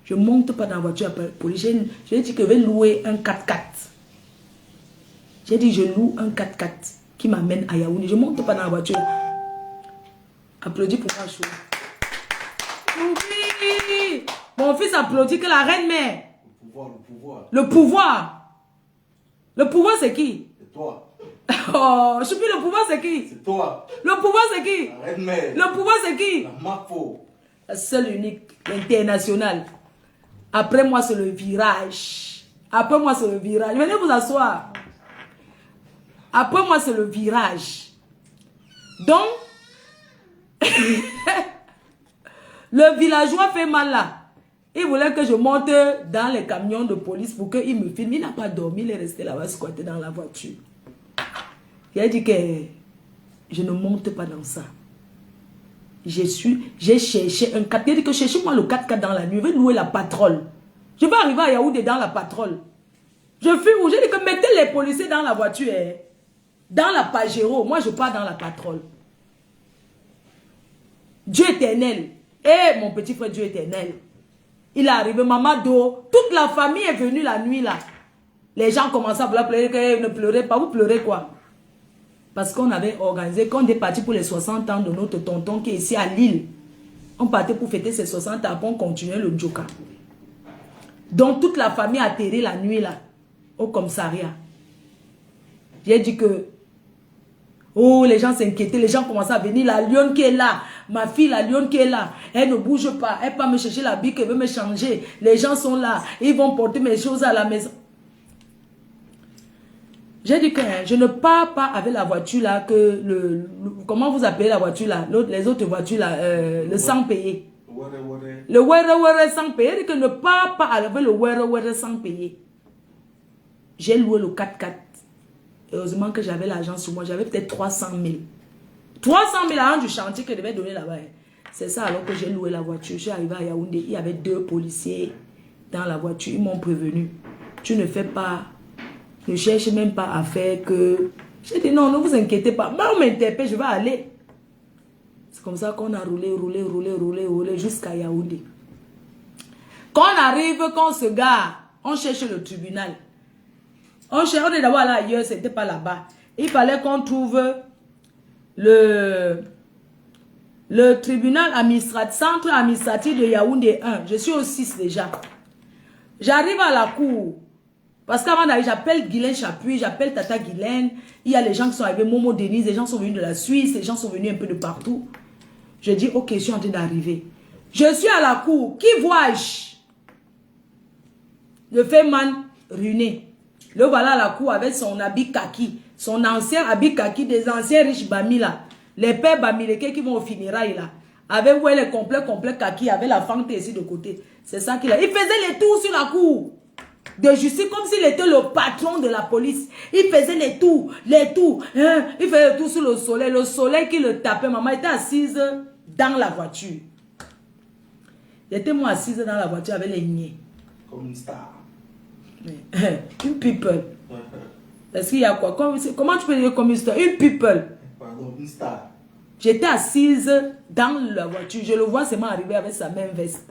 je ne monte pas dans la voiture à police. J'ai dit que je vais louer un 4x4. J'ai dit, je loue un 4x4 qui m'amène à Yaoundé. Je ne monte pas dans la voiture. Applaudis pour moi, chaud. Oui. Mon fils applaudit que la reine-mère. Le pouvoir. Le pouvoir, c'est qui? C'est toi. Oh, je suis plus le pouvoir, c'est qui? C'est toi. Le pouvoir, c'est qui? La reine-mère. Le pouvoir, c'est qui? La Mafo. La seule unique, l'international. Après moi, c'est le virage. Après moi, c'est le virage. Venez vous asseoir. Après moi, c'est le virage. Donc, le villageois fait mal là. Il voulait que je monte dans les camions de police pour qu'il me filme. Il n'a pas dormi, il est resté là-bas squatté dans la voiture. Il a dit que je ne monte pas dans ça. J'ai cherché un 4x4. Il a dit que cherchez-moi le 4x4 dans la nuit. Je vais louer la patrole. Je vais arriver à Yaoundé dans la patrole. Je fuis où? J'ai dit que mettez les policiers dans la voiture. Dans la Pajero. Moi, je pars dans la patrole. Dieu éternel. Et mon petit frère Dieu éternel. Il est arrivé, Mamado. Toute la famille est venue la nuit là. Les gens commençaient à vouloir pleurer. Ne pleurez pas. Vous pleurez quoi? Parce qu'on avait organisé, quand on est parti pour les 60 ans de notre tonton qui est ici à Lille. On partait pour fêter ses 60 ans. Après on continuait le Djoka. Donc toute la famille a atterri la nuit là. Au commissariat. J'ai dit que oh, les gens s'inquiétaient, les gens commençaient à venir. La lionne qui est là, ma fille, la lionne qui est là, elle ne bouge pas, elle va me chercher la bique, elle veut me changer. Les gens sont là, ils vont porter mes choses à la maison. J'ai dit que je ne pars pas avec la voiture là, que comment vous appelez la voiture là, les autres voitures là, le sans payer. Le were sans payer, j'ai dit que je ne pars pas avec le were sans payer. J'ai loué le 4x4. Heureusement que j'avais l'argent sur moi. J'avais peut-être 300 000. 300 000 à du chantier que je devais donner là-bas. C'est ça alors que j'ai loué la voiture. Je suis arrivé à Yaoundé. Il y avait 2 policiers dans la voiture. Ils m'ont prévenu. Tu ne fais pas. Ne cherche même pas à faire que. J'ai dit non, ne vous inquiétez pas. Moi, on m'interpelle, je vais aller. C'est comme ça qu'on a roulé jusqu'à Yaoundé. Quand on arrive, quand on se gare, on cherche le tribunal. On est d'abord là ailleurs, c'était pas là-bas. Il fallait qu'on trouve le tribunal administratif, centre administratif de Yaoundé 1. Je suis au 6 déjà. J'arrive à la cour. Parce qu'avant d'aller, j'appelle Guylaine Chapuis, j'appelle Tata Guylaine. Il y a les gens qui sont arrivés, Momo Denise, les gens sont venus de la Suisse, les gens sont venus un peu de partout. Je dis, ok, je suis en train d'arriver. Je suis à la cour. Qui vois-je? Le Feman ruiné. Le voilà à la cour avec son habit kaki. Son ancien habit kaki des anciens riches Bami là. Les pères Bamileke qui vont au funérailles là. Avec ouais, les complets kaki. Avec la fente ici de côté. C'est ça qu'il a. Il faisait les tours sur la cour de justice comme s'il était le patron de la police. Il faisait les tours. Hein? Il faisait les tours sur le soleil. Le soleil qui le tapait. Maman était assise dans la voiture. J'étais moi assise dans la voiture avec les niais. Comme une star. Une people. Est-ce qu'il y a quoi? Comment tu peux dire comme une star? Une people. Pardon, une star. J'étais assise dans la voiture. Je le vois seulement arriver avec sa même veste.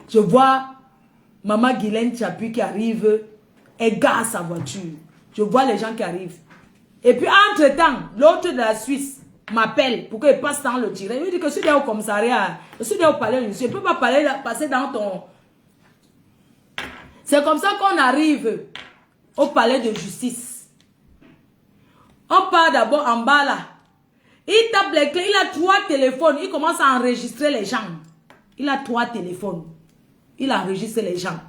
Je vois Maman Guylaine Chapuis qui arrive et gare sa voiture. Je vois les gens qui arrivent. Et puis entre-temps, l'autre de la Suisse m'appelle pour qu'il passe dans le tiré. Il me dit que je suis au commissariat. Je suis au palais. Je ne peux pas passer dans ton... C'est comme ça qu'on arrive au palais de justice. On part d'abord en bas là. Il tape les clés, il a 3 téléphones. Il commence à enregistrer les gens. Il a 3 téléphones. Il enregistre les gens.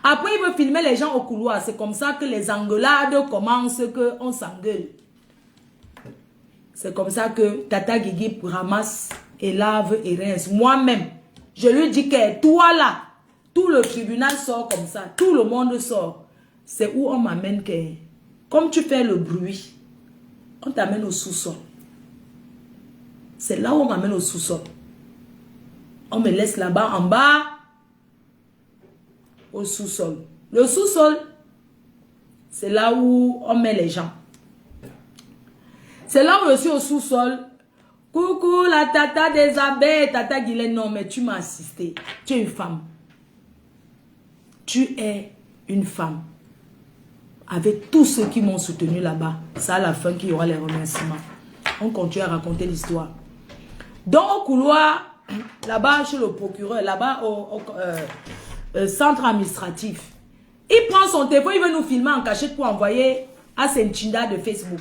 Après, il veut filmer les gens au couloir. C'est comme ça que les engueulades commencent, qu'on s'engueule. C'est comme ça que Tata Guigui ramasse et lave et rince. Moi-même, je lui dis que toi là, tout le tribunal sort comme ça. Tout le monde sort. C'est où on m'amène que... Comme tu fais le bruit, on t'amène au sous-sol. C'est là où on m'amène au sous-sol. On me laisse là-bas, en bas, au sous-sol. Le sous-sol, c'est là où on met les gens. C'est là où je suis au sous-sol. Coucou, la tata des abeilles. Tata Guylaine, non, mais tu m'as assisté. Tu es une femme. Tu es une femme. Avec tous ceux qui m'ont soutenu là-bas. C'est à la fin qu'il y aura les remerciements. On continue à raconter l'histoire. Donc, au couloir, là-bas, chez le procureur, là-bas, au centre administratif, il prend son téléphone, il veut nous filmer en cachette pour envoyer à Sentinda de Facebook.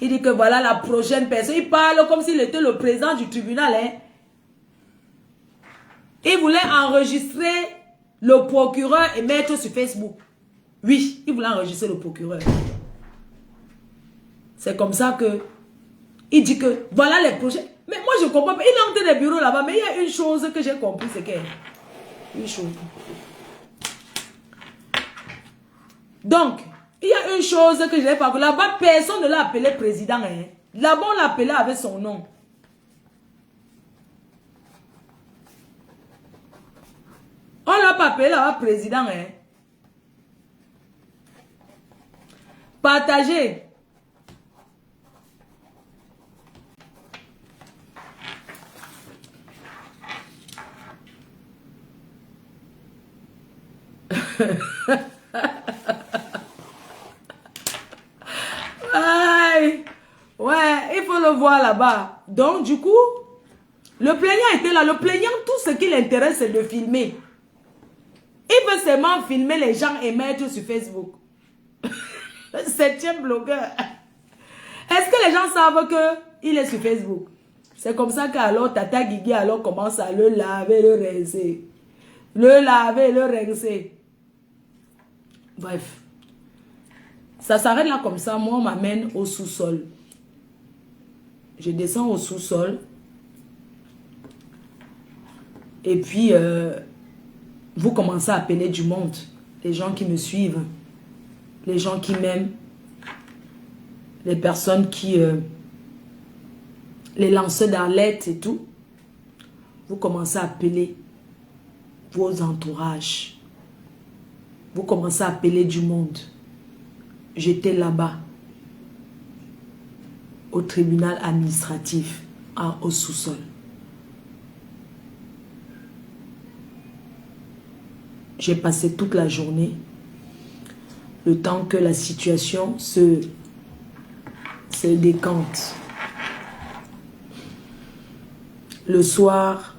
Il dit que voilà la prochaine personne. Il parle comme s'il était le président du tribunal. Hein. Il voulait enregistrer le procureur et mettre sur Facebook. Oui, il voulait enregistrer le procureur. C'est comme ça que il dit que voilà les projets. Mais moi je comprends pas. Il a monté des bureaux là-bas. Mais il y a une chose que j'ai compris, c'est que une chose. Donc, il y a une chose que je n'ai pas compris. Là-bas, personne ne l'a appelé président. Hein. Là-bas, on l'appelait avec son nom. On ne l'a pas appelé là-bas président. Hein. Partagez. Aïe. Ouais, il faut le voir là-bas. Donc, du coup, le plaignant était là. Le plaignant, tout ce qui l'intéresse, c'est de filmer. Il veut seulement filmer les gens et mettre sur Facebook. Le 7e blogueur. Est-ce que les gens savent qu'il est sur Facebook? C'est comme ça qu'alors Tata Guigui alors commence à le laver, le rincer. Le laver, le rincer. Bref. Ça s'arrête là comme ça. Moi, on m'amène au sous-sol. Je descends au sous-sol. Et puis, vous commencez à appeler du monde. Les gens qui me suivent. Les gens qui m'aiment. Les personnes qui... les lanceurs d'alerte et tout. Vous commencez à appeler vos entourages. Vous commencez à appeler du monde. J'étais là-bas. Au tribunal administratif. Au sous-sol. J'ai passé toute la journée. Le temps que la situation se décante. Le soir,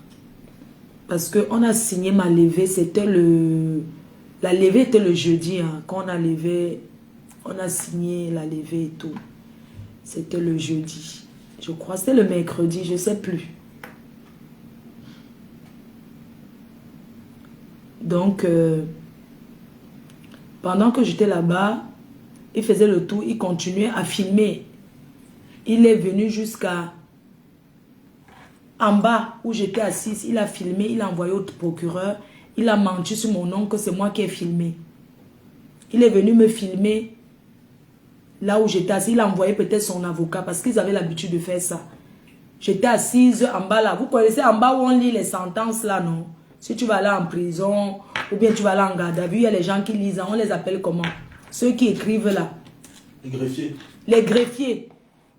parce qu'on a signé ma levée, c'était le... La levée était le jeudi, hein. Quand on a levé, on a signé la levée et tout. C'était le jeudi. Je crois, c'était le mercredi, je ne sais plus. Donc, pendant que j'étais là-bas, il faisait le tour, il continuait à filmer. Il est venu jusqu'à en bas où j'étais assise. Il a filmé, il a envoyé au procureur. Il a menti sur mon nom que c'est moi qui ai filmé. Il est venu me filmer là où j'étais assise. Il a envoyé peut-être son avocat parce qu'ils avaient l'habitude de faire ça. J'étais assise en bas là. Vous connaissez en bas où on lit les sentences là, non? Si tu vas aller en prison ou bien tu vas aller en garde à vue, il y a les gens qui lisent. On les appelle comment? Ceux qui écrivent là. Les greffiers. Les greffiers.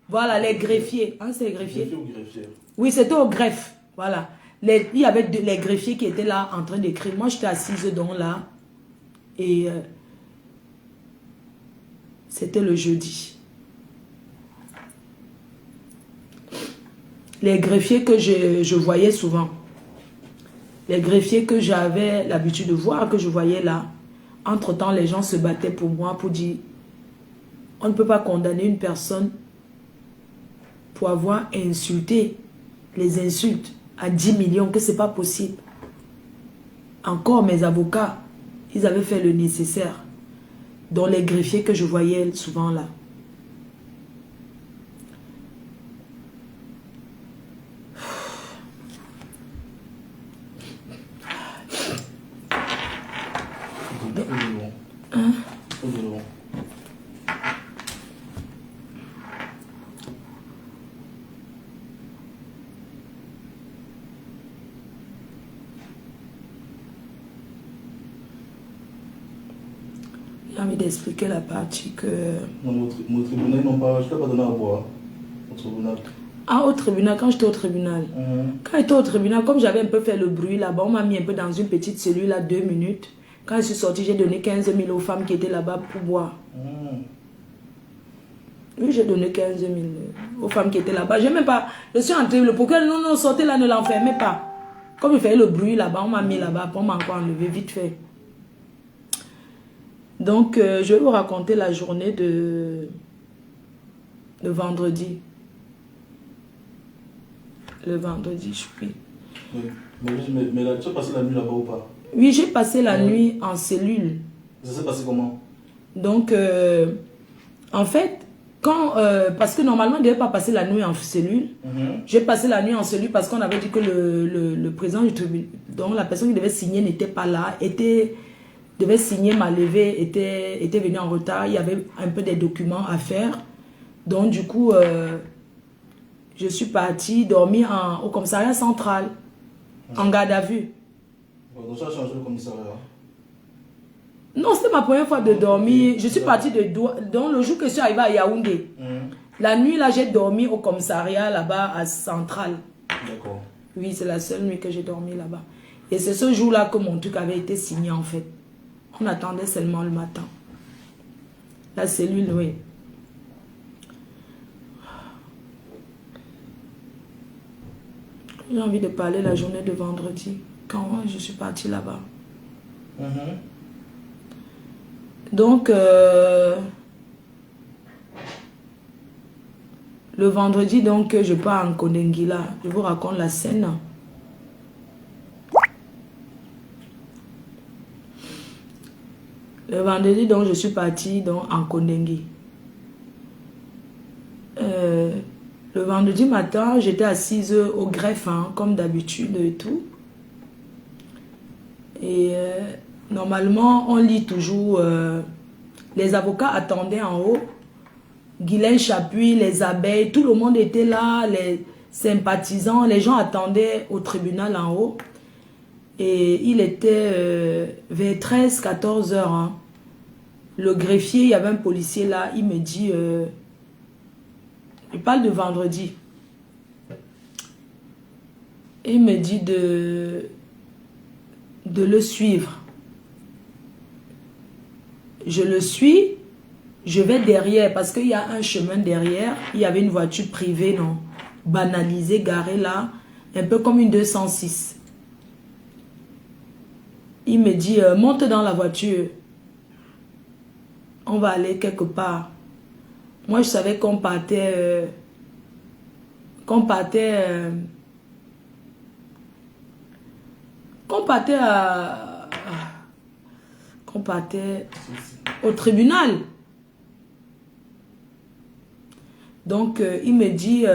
Voilà, les greffiers. Hein, c'est les greffiers? Greffier ou greffière? Oui, c'était au greffe. Voilà. Il y avait les greffiers qui étaient là en train d'écrire. Moi, j'étais assise donc là. Et c'était le jeudi. Les greffiers que je voyais souvent. Les greffiers que j'avais l'habitude de voir, que je voyais là. Entre-temps, les gens se battaient pour moi pour dire on ne peut pas condamner une personne pour avoir insulté les insultes à 10 millions, que ce n'est pas possible. Encore mes avocats, ils avaient fait le nécessaire. Dans les greffiers que je voyais souvent là. J'ai envie d'expliquer la partie que... Non, nos tribunaux, ils n'ont pas... Je ne t'ai pas donné à boire. Au tribunal. Ah, au tribunal, quand j'étais au tribunal. Quand j'étais au tribunal, comme j'avais un peu fait le bruit là-bas, on m'a mis un peu dans une petite cellule à 2 minutes. Quand je suis sortie, j'ai donné 15 000 aux femmes qui étaient là-bas pour boire. Oui, j'ai donné 15 000 aux femmes qui étaient là-bas. J'ai même pas... Je suis entrée, le procureur, non, non, sortez là, ne l'enfermez pas. Comme il faisait le bruit là-bas, on m'a mis là-bas, après on m'a encore enlevé vite fait. Donc, je vais vous raconter la journée de vendredi. Le vendredi, je suis. Oui. Mais là, tu as passé la nuit là-bas ou pas? Oui, j'ai passé la nuit en cellule. Ça s'est passé comment? Donc, en fait, quand, parce que normalement, on ne devait pas passer la nuit en cellule. J'ai passé la nuit en cellule parce qu'on avait dit que le président du tribunal, donc la personne qui devait signer n'était pas là, devait signer ma levée, était venu en retard. Il y avait un peu des documents à faire. Donc, du coup, je suis partie dormir au commissariat central, en garde à vue. Donc, ça a changé le commissariat? Non, c'était ma première fois de dormir. Je suis partie donc le jour que je suis arrivée à Yaoundé. La nuit, là, j'ai dormi au commissariat, là-bas, à Central. D'accord. Oui, c'est la seule nuit que j'ai dormi là-bas. Et c'est ce jour-là que mon truc avait été signé, en fait. On attendait seulement le matin. La cellule, oui. J'ai envie de parler la journée de vendredi, quand je suis partie là-bas. Donc, le vendredi, donc, je pars en Kondenguila. Je vous raconte la scène. Le vendredi, donc, je suis partie donc, en Kondengui. Le vendredi matin, j'étais assise au greffe, hein, comme d'habitude et tout. Et normalement, on lit toujours... les avocats attendaient en haut. Guylaine Chapuis, les abeilles, tout le monde était là, les sympathisants, les gens attendaient au tribunal en haut. Et il était vers 13-14 heures. Hein. Le greffier, il y avait un policier là, il me dit... il parle de vendredi. Il me dit de le suivre. Je le suis, je vais derrière parce qu'il y a un chemin derrière. Il y avait une voiture privée, non, banalisée, garée là, un peu comme une 206. Il me dit, monte dans la voiture. On va aller quelque part. Moi, je savais qu'on partait... qu'on partait au tribunal. Donc, il me dit...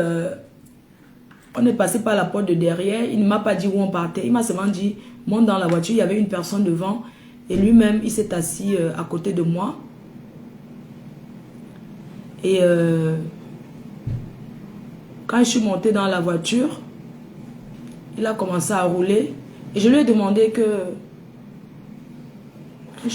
on est passé par la porte de derrière. Il ne m'a pas dit où on partait. Il m'a seulement dit, monte dans la voiture. Il y avait une personne devant. Et lui-même, il s'est assis à côté de moi. Et quand je suis montée dans la voiture, il a commencé à rouler. Et je lui ai demandé que... Il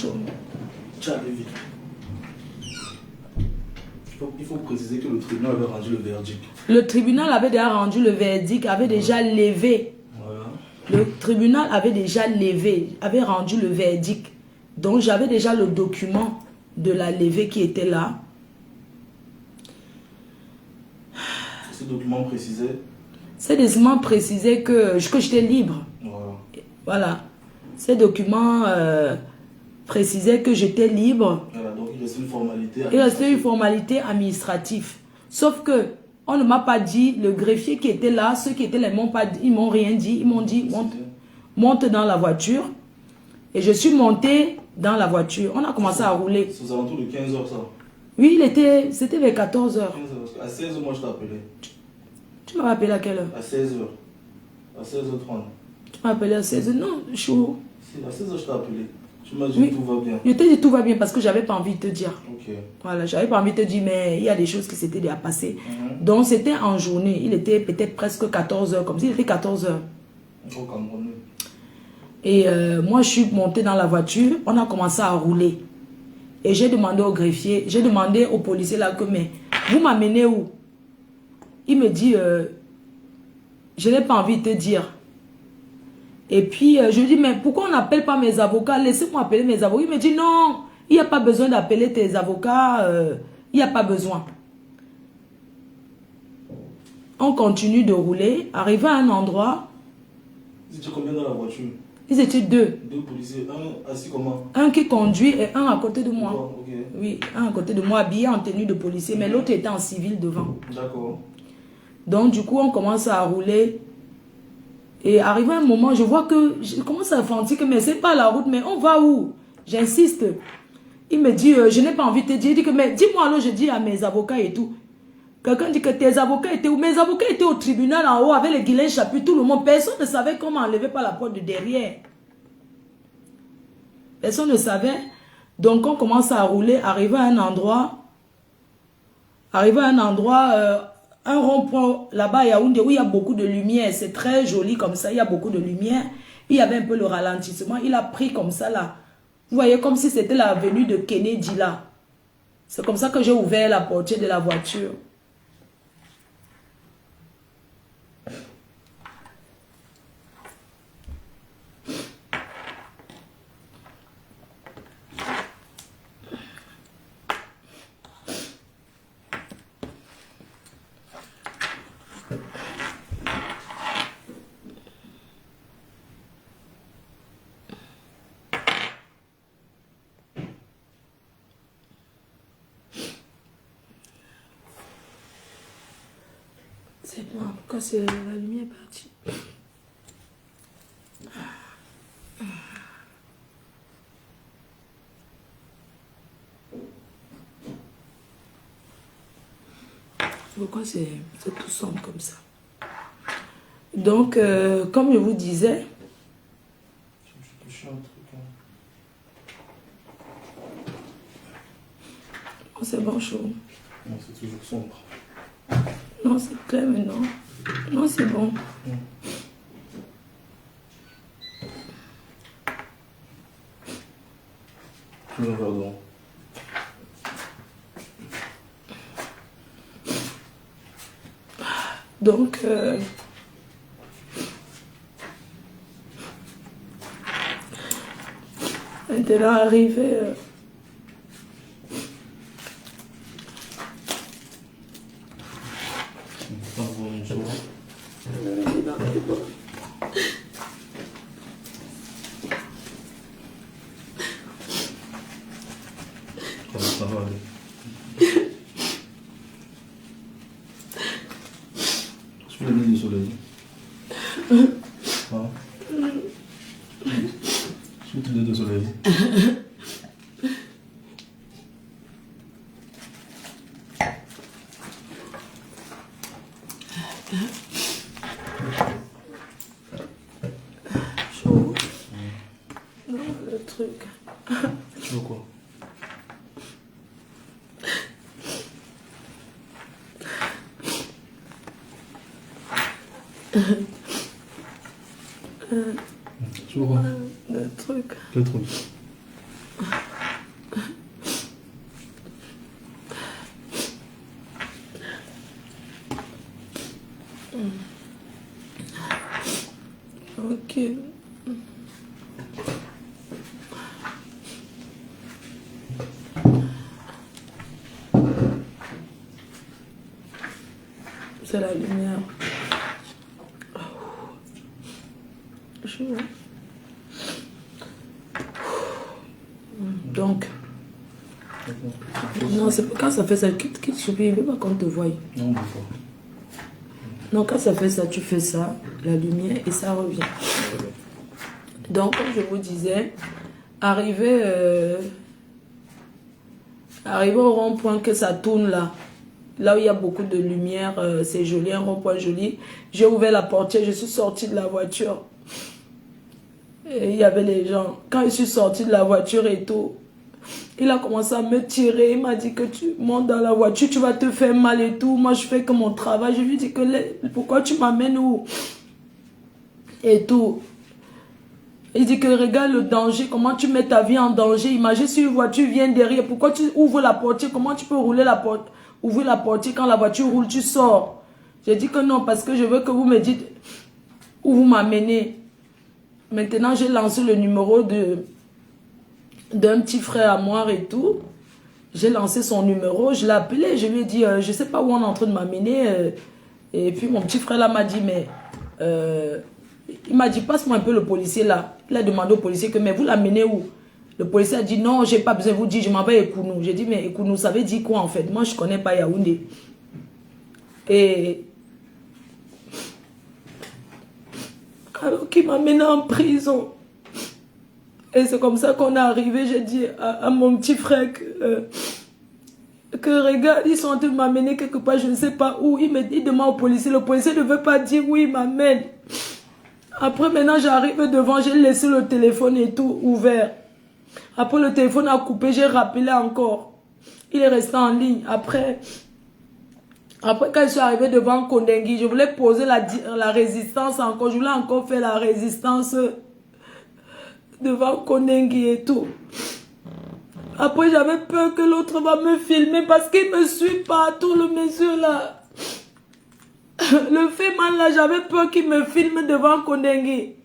faut préciser que le tribunal avait rendu le verdict. Le tribunal avait déjà rendu le verdict, avait déjà levé. Voilà. Le tribunal avait déjà levé, avait rendu le verdict. Donc j'avais déjà le document de la levée qui était là. Ce document précisait? Ce document précisait que j'étais libre. Voilà. Voilà. Ces documents précisaient que j'étais libre. Voilà, donc il restait une formalité. Il restait une formalité administrative. Sauf que on ne m'a pas dit, le greffier qui était là, ceux qui étaient là, ils m'ont rien dit. Ils m'ont dit, monte dans la voiture. Et je suis montée dans la voiture. On a commencé à rouler. C'est aux alentours de 15 h ça? Oui, c'était vers 14 h. À 16 h, moi je t'ai appelé. Tu m'as appelé à quelle heure? À 16 h. À 16h30. Tu m'as appelé à 16 h? Non, chaud. Si, à 16 h je t'ai appelé. Tu m'as dit oui. Tout va bien. Je t'ai dit tout va bien parce que j'avais pas envie de te dire. Ok. Voilà, j'avais pas envie de te dire, mais il y a des choses qui s'étaient déjà passées. Donc c'était en journée. Il était peut-être presque 14 h, comme s'il était 14 h. Au Cameroun. Et moi, je suis montée dans la voiture. On a commencé à rouler. Et j'ai demandé au greffier, j'ai demandé au policier là que, mais vous m'amenez où? Il me dit, je n'ai pas envie de te dire. Et puis, je lui dis, mais pourquoi on n'appelle pas mes avocats? Laissez-moi appeler mes avocats. Il me dit, non, il n'y a pas besoin d'appeler tes avocats. Il n'y a pas besoin. On continue de rouler. Arrivé à un endroit. Ils étaient combien dans la voiture? Ils étaient deux. Deux policiers. Un assis comment? Un qui conduit et un à côté de moi. Ok. Oui, un à côté de moi, habillé en tenue de policier. Mais l'autre était en civil devant. D'accord. Donc, du coup, on commence à rouler. Et arrivé à un moment, je vois que je commence à sentir que mais c'est pas la route, mais on va où? J'insiste. Il me dit, je n'ai pas envie de te dire. Il dit que, mais dis-moi alors, je dis à mes avocats et tout. Quelqu'un dit que tes avocats étaient où? Mes avocats étaient au tribunal en haut avec les guilins chapitres, tout le monde. Personne ne savait comment enlever par la porte de derrière. Personne ne savait. Donc on commence à rouler, arriver à un endroit, un rond-point là-bas à Yaoundé où il y a beaucoup de lumière. C'est très joli comme ça, il y a beaucoup de lumière. Il y avait un peu le ralentissement. Il a pris comme ça là. Vous voyez, comme si c'était l'avenue de Kennedy là. C'est comme ça que j'ai ouvert la portière de la voiture. C'est bon, pourquoi c'est la lumière est partie? Pourquoi c'est tout sombre comme ça? Donc, comme je vous disais, oh, c'est bon chaud. Non, c'est toujours sombre. Non, c'est clair, mais non. Non, c'est bon. Tu veux un verre d'eau? Donc, maintenant arrivé... Ça va aller. Sous les lunettes de soleil. Hein? Sous les lunettes de soleil. Chaud. Non, le truc. Tu veux quoi? Tu veux quoi? Le truc. Quel truc? Ok. C'est la lumière. Chaud, hein? Donc, non, c'est quand ça fait ça, quitte, je ne veux pas qu'on te voie. Non, d'accord. Non, quand ça fait ça, tu fais ça, la lumière, et ça revient. Donc, comme je vous disais, arrivé au rond-point que ça tourne là où il y a beaucoup de lumière, c'est joli, un rond-point joli. J'ai ouvert la portière, je suis sortie de la voiture. Et il y avait les gens. Quand je suis sortie de la voiture et tout, il a commencé à me tirer. Il m'a dit que tu montes dans la voiture, tu vas te faire mal et tout. Moi, je fais que mon travail. Je lui dis que pourquoi tu m'amènes où? Et tout. Il dit que regarde le danger, comment tu mets ta vie en danger. Imagine si une voiture vient derrière, pourquoi tu ouvres la portière, comment tu peux rouler la porte, ouvrir la portière quand la voiture roule, tu sors. J'ai dit que non, parce que je veux que vous me dites où vous m'amenez. Maintenant, j'ai lancé le numéro d'un petit frère à moi et tout. J'ai lancé son numéro, je l'ai appelé, je lui ai dit, je ne sais pas où on est en train de m'amener. Et puis mon petit frère là m'a dit, mais... il m'a dit, passe-moi un peu le policier là. Il a demandé au policier que, mais vous l'amenez où? Le policier a dit, non, j'ai pas besoin de vous dire, je m'en vais à Ekounou. J'ai dit, mais Ekounou, ça veut dire quoi en fait? Moi, je connais pas Yaoundé. Et... alors qu'il m'a mené en prison. Et c'est comme ça qu'on est arrivé. J'ai dit à mon petit frère que regarde, ils sont en train de m'amener quelque part, je ne sais pas où. Il demande au policier, le policier ne veut pas dire où il m'amène. Après, maintenant, j'arrive devant, j'ai laissé le téléphone et tout ouvert. Après, le téléphone a coupé, j'ai rappelé encore. Il est resté en ligne. Après, quand je suis arrivé devant Kondengui, je voulais poser la résistance encore. Je voulais encore faire la résistance devant Kondengui et tout. Après, j'avais peur que l'autre va me filmer parce qu'il me suit partout, le monsieur là. Le fait mal là, j'avais peur qu'il me filme devant Kondengui.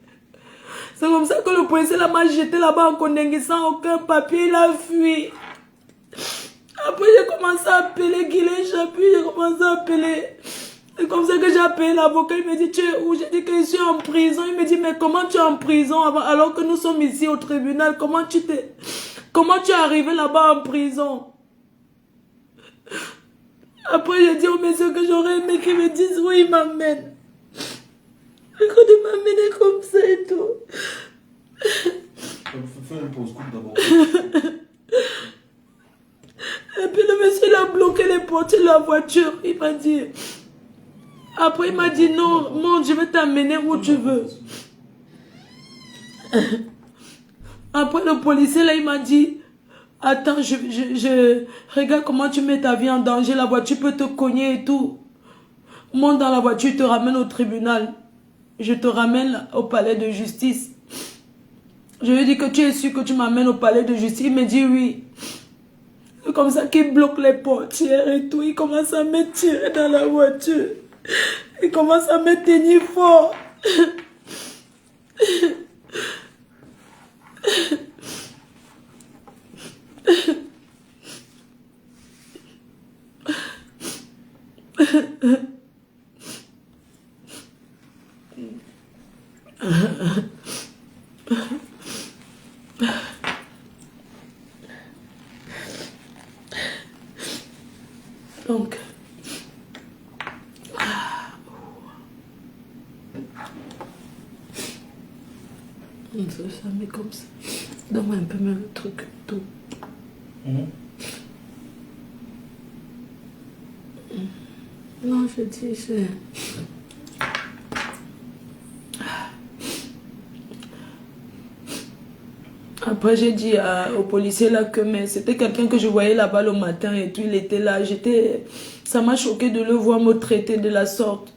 C'est comme ça que le policier là m'a jeté là-bas en Kondengui sans aucun papier, il a fui. Après, j'ai commencé à appeler Guilin Chapuis, j'ai commencé à appeler. C'est comme ça que j'ai appelé l'avocat, il me dit, tu es où? J'ai dit que je suis en prison. Il me dit, mais comment tu es en prison alors que nous sommes ici au tribunal? Comment tu es arrivé là-bas en prison? Après, j'ai dit au monsieur que j'aurais aimé qu'il me dise où il m'amène. Et quand il m'amenait comme ça et tout. Fais une pause, coupe d'abord. Et puis le monsieur il a bloqué les portes de la voiture. Il m'a dit... Après il m'a dit non, monte, je vais t'amener où tu veux. Après le policier là il m'a dit... Attends, regarde comment tu mets ta vie en danger. La voiture peut te cogner et tout. Monte dans la voiture, je te ramène au tribunal. Je te ramène au palais de justice. Je lui ai dit que tu es sûr que tu m'amènes au palais de justice. Il me dit oui. C'est comme ça qu'il bloque les portières et tout. Il commence à me tirer dans la voiture. Il commence à me tenir fort. Donc, on se met comme ça. Donne-moi un peu même le truc, tout. Non, je dis, Après, j'ai dit au policier là que c'était quelqu'un que je voyais là-bas le matin et tout, il était là. Ça m'a choqué de le voir me traiter de la sorte.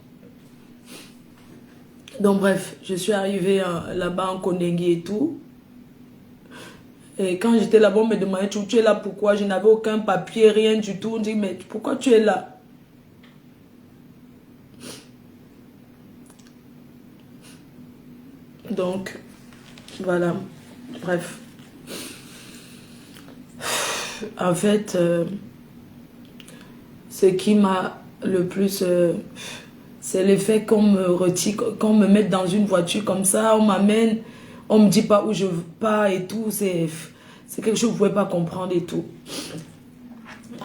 Donc bref, je suis arrivée là-bas en Kondengui et tout. Et quand j'étais là-bas, on me demandait, tu es là pourquoi? Je n'avais aucun papier, rien du tout. On dit, mais pourquoi tu es là? Donc, voilà. Bref. En fait, ce qui m'a le plus... c'est l'effet qu'on me retire, qu'on me mette dans une voiture comme ça, on m'amène, on me dit pas où je pars et tout. C'est quelque chose que je ne pouvais pas comprendre et tout.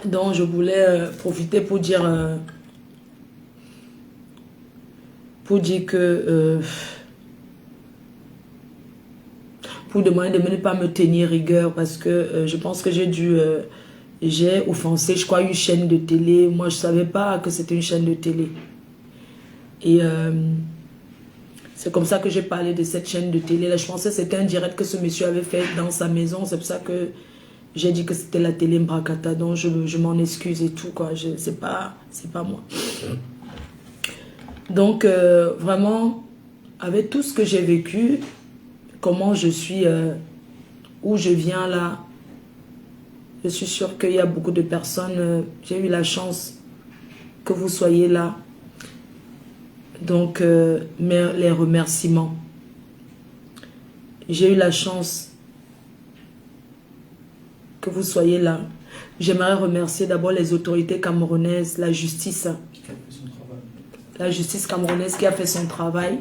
Donc, je voulais profiter pour dire... que... pour demander de ne pas me tenir rigueur parce que je pense que j'ai offensé, je crois, une chaîne de télé. Moi, je ne savais pas que c'était une chaîne de télé. Et c'est comme ça que j'ai parlé de cette chaîne de télé. Là, je pensais que c'était un direct que ce monsieur avait fait dans sa maison. C'est pour ça que j'ai dit que c'était la télé Mbrakata. Donc, je m'en excuse et tout, quoi. C'est pas moi. Donc, vraiment, avec tout ce que j'ai vécu... comment je suis, où je viens là. Je suis sûre qu'il y a beaucoup de personnes, j'ai eu la chance que vous soyez là. Donc, les remerciements. J'ai eu la chance que vous soyez là. J'aimerais remercier d'abord les autorités camerounaises, la justice. La justice camerounaise qui a fait son travail.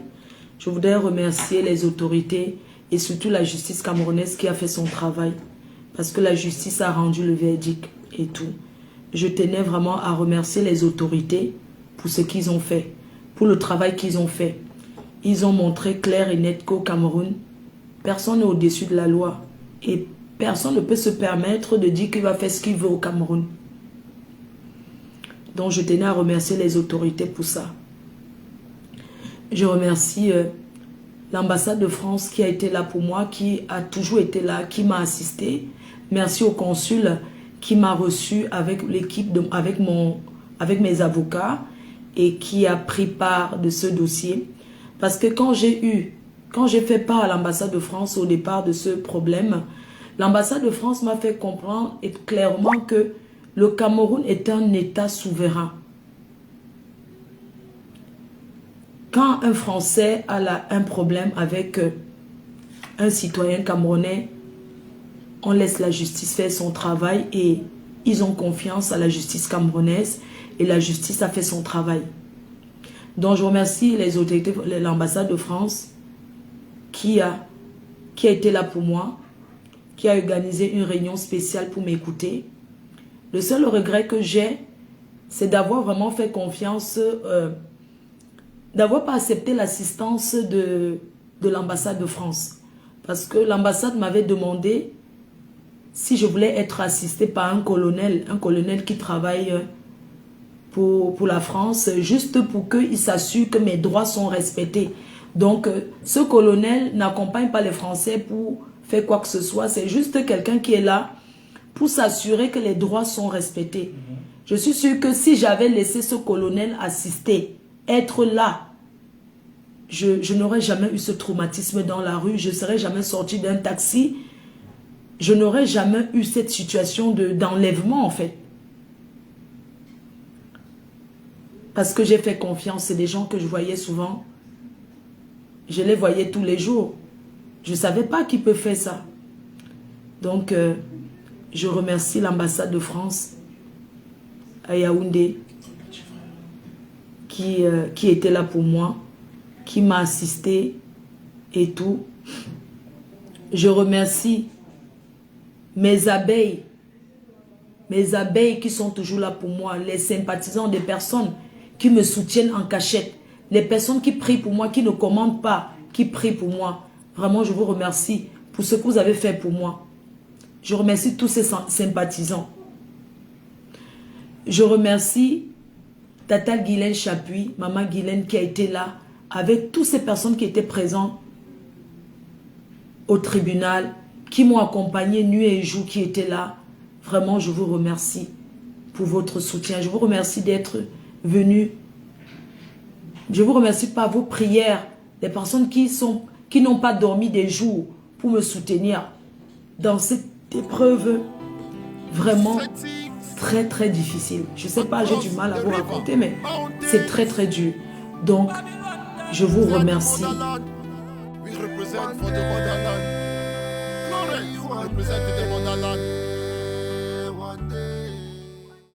Je voudrais remercier les autorités et surtout la justice camerounaise qui a fait son travail. Parce que la justice a rendu le verdict et tout. Je tenais vraiment à remercier les autorités pour ce qu'ils ont fait, pour le travail qu'ils ont fait. Ils ont montré clair et net qu'au Cameroun, personne n'est au-dessus de la loi. Et personne ne peut se permettre de dire qu'il va faire ce qu'il veut au Cameroun. Donc je tenais à remercier les autorités pour ça. Je remercie l'ambassade de France qui a été là pour moi, qui a toujours été là, qui m'a assisté. Merci au consul qui m'a reçu avec l'équipe, avec mes avocats et qui a pris part de ce dossier. Parce que quand j'ai fait part à l'ambassade de France au départ de ce problème, l'ambassade de France m'a fait comprendre clairement que le Cameroun est un État souverain. Quand un Français a un problème avec un citoyen camerounais, on laisse la justice faire son travail et ils ont confiance à la justice camerounaise et la justice a fait son travail. Donc je remercie les autorités, l'ambassade de France qui a été là pour moi, qui a organisé une réunion spéciale pour m'écouter. Le seul regret que j'ai, c'est d'avoir vraiment fait confiance, d'avoir pas accepté l'assistance de l'ambassade de France. Parce que l'ambassade m'avait demandé si je voulais être assistée par un colonel qui travaille pour la France, juste pour qu'il s'assure que mes droits sont respectés. Donc, ce colonel n'accompagne pas les Français pour faire quoi que ce soit. C'est juste quelqu'un qui est là pour s'assurer que les droits sont respectés. Je suis sûre que si j'avais laissé ce colonel assister, être là, je n'aurais jamais eu ce traumatisme dans la rue. Je ne serais jamais sortie d'un taxi. Je n'aurais jamais eu cette situation d'enlèvement, en fait. Parce que j'ai fait confiance. C'est des gens que je voyais souvent. Je les voyais tous les jours. Je ne savais pas qui peut faire ça. Donc, je remercie l'ambassade de France à Yaoundé qui était là pour moi, qui m'a assisté et tout. Je remercie mes abeilles qui sont toujours là pour moi, les sympathisants des personnes qui me soutiennent en cachette, les personnes qui prient pour moi, qui ne commandent pas, qui prient pour moi. Vraiment, je vous remercie pour ce que vous avez fait pour moi. Je remercie tous ces sympathisants. Je remercie Tata Guylaine Chapuis, Maman Guylaine qui a été là, avec toutes ces personnes qui étaient présentes au tribunal, qui m'ont accompagné nuit et jour, qui étaient là. Vraiment, je vous remercie pour votre soutien. Je vous remercie d'être venus. Je vous remercie par vos prières, les personnes qui n'ont pas dormi des jours pour me soutenir dans cette épreuve vraiment très très difficile. Je ne sais pas, j'ai du mal à vous raconter, mais c'est très très dur. Donc, je vous remercie. We represent for the motherland. Glory, you represent the motherland.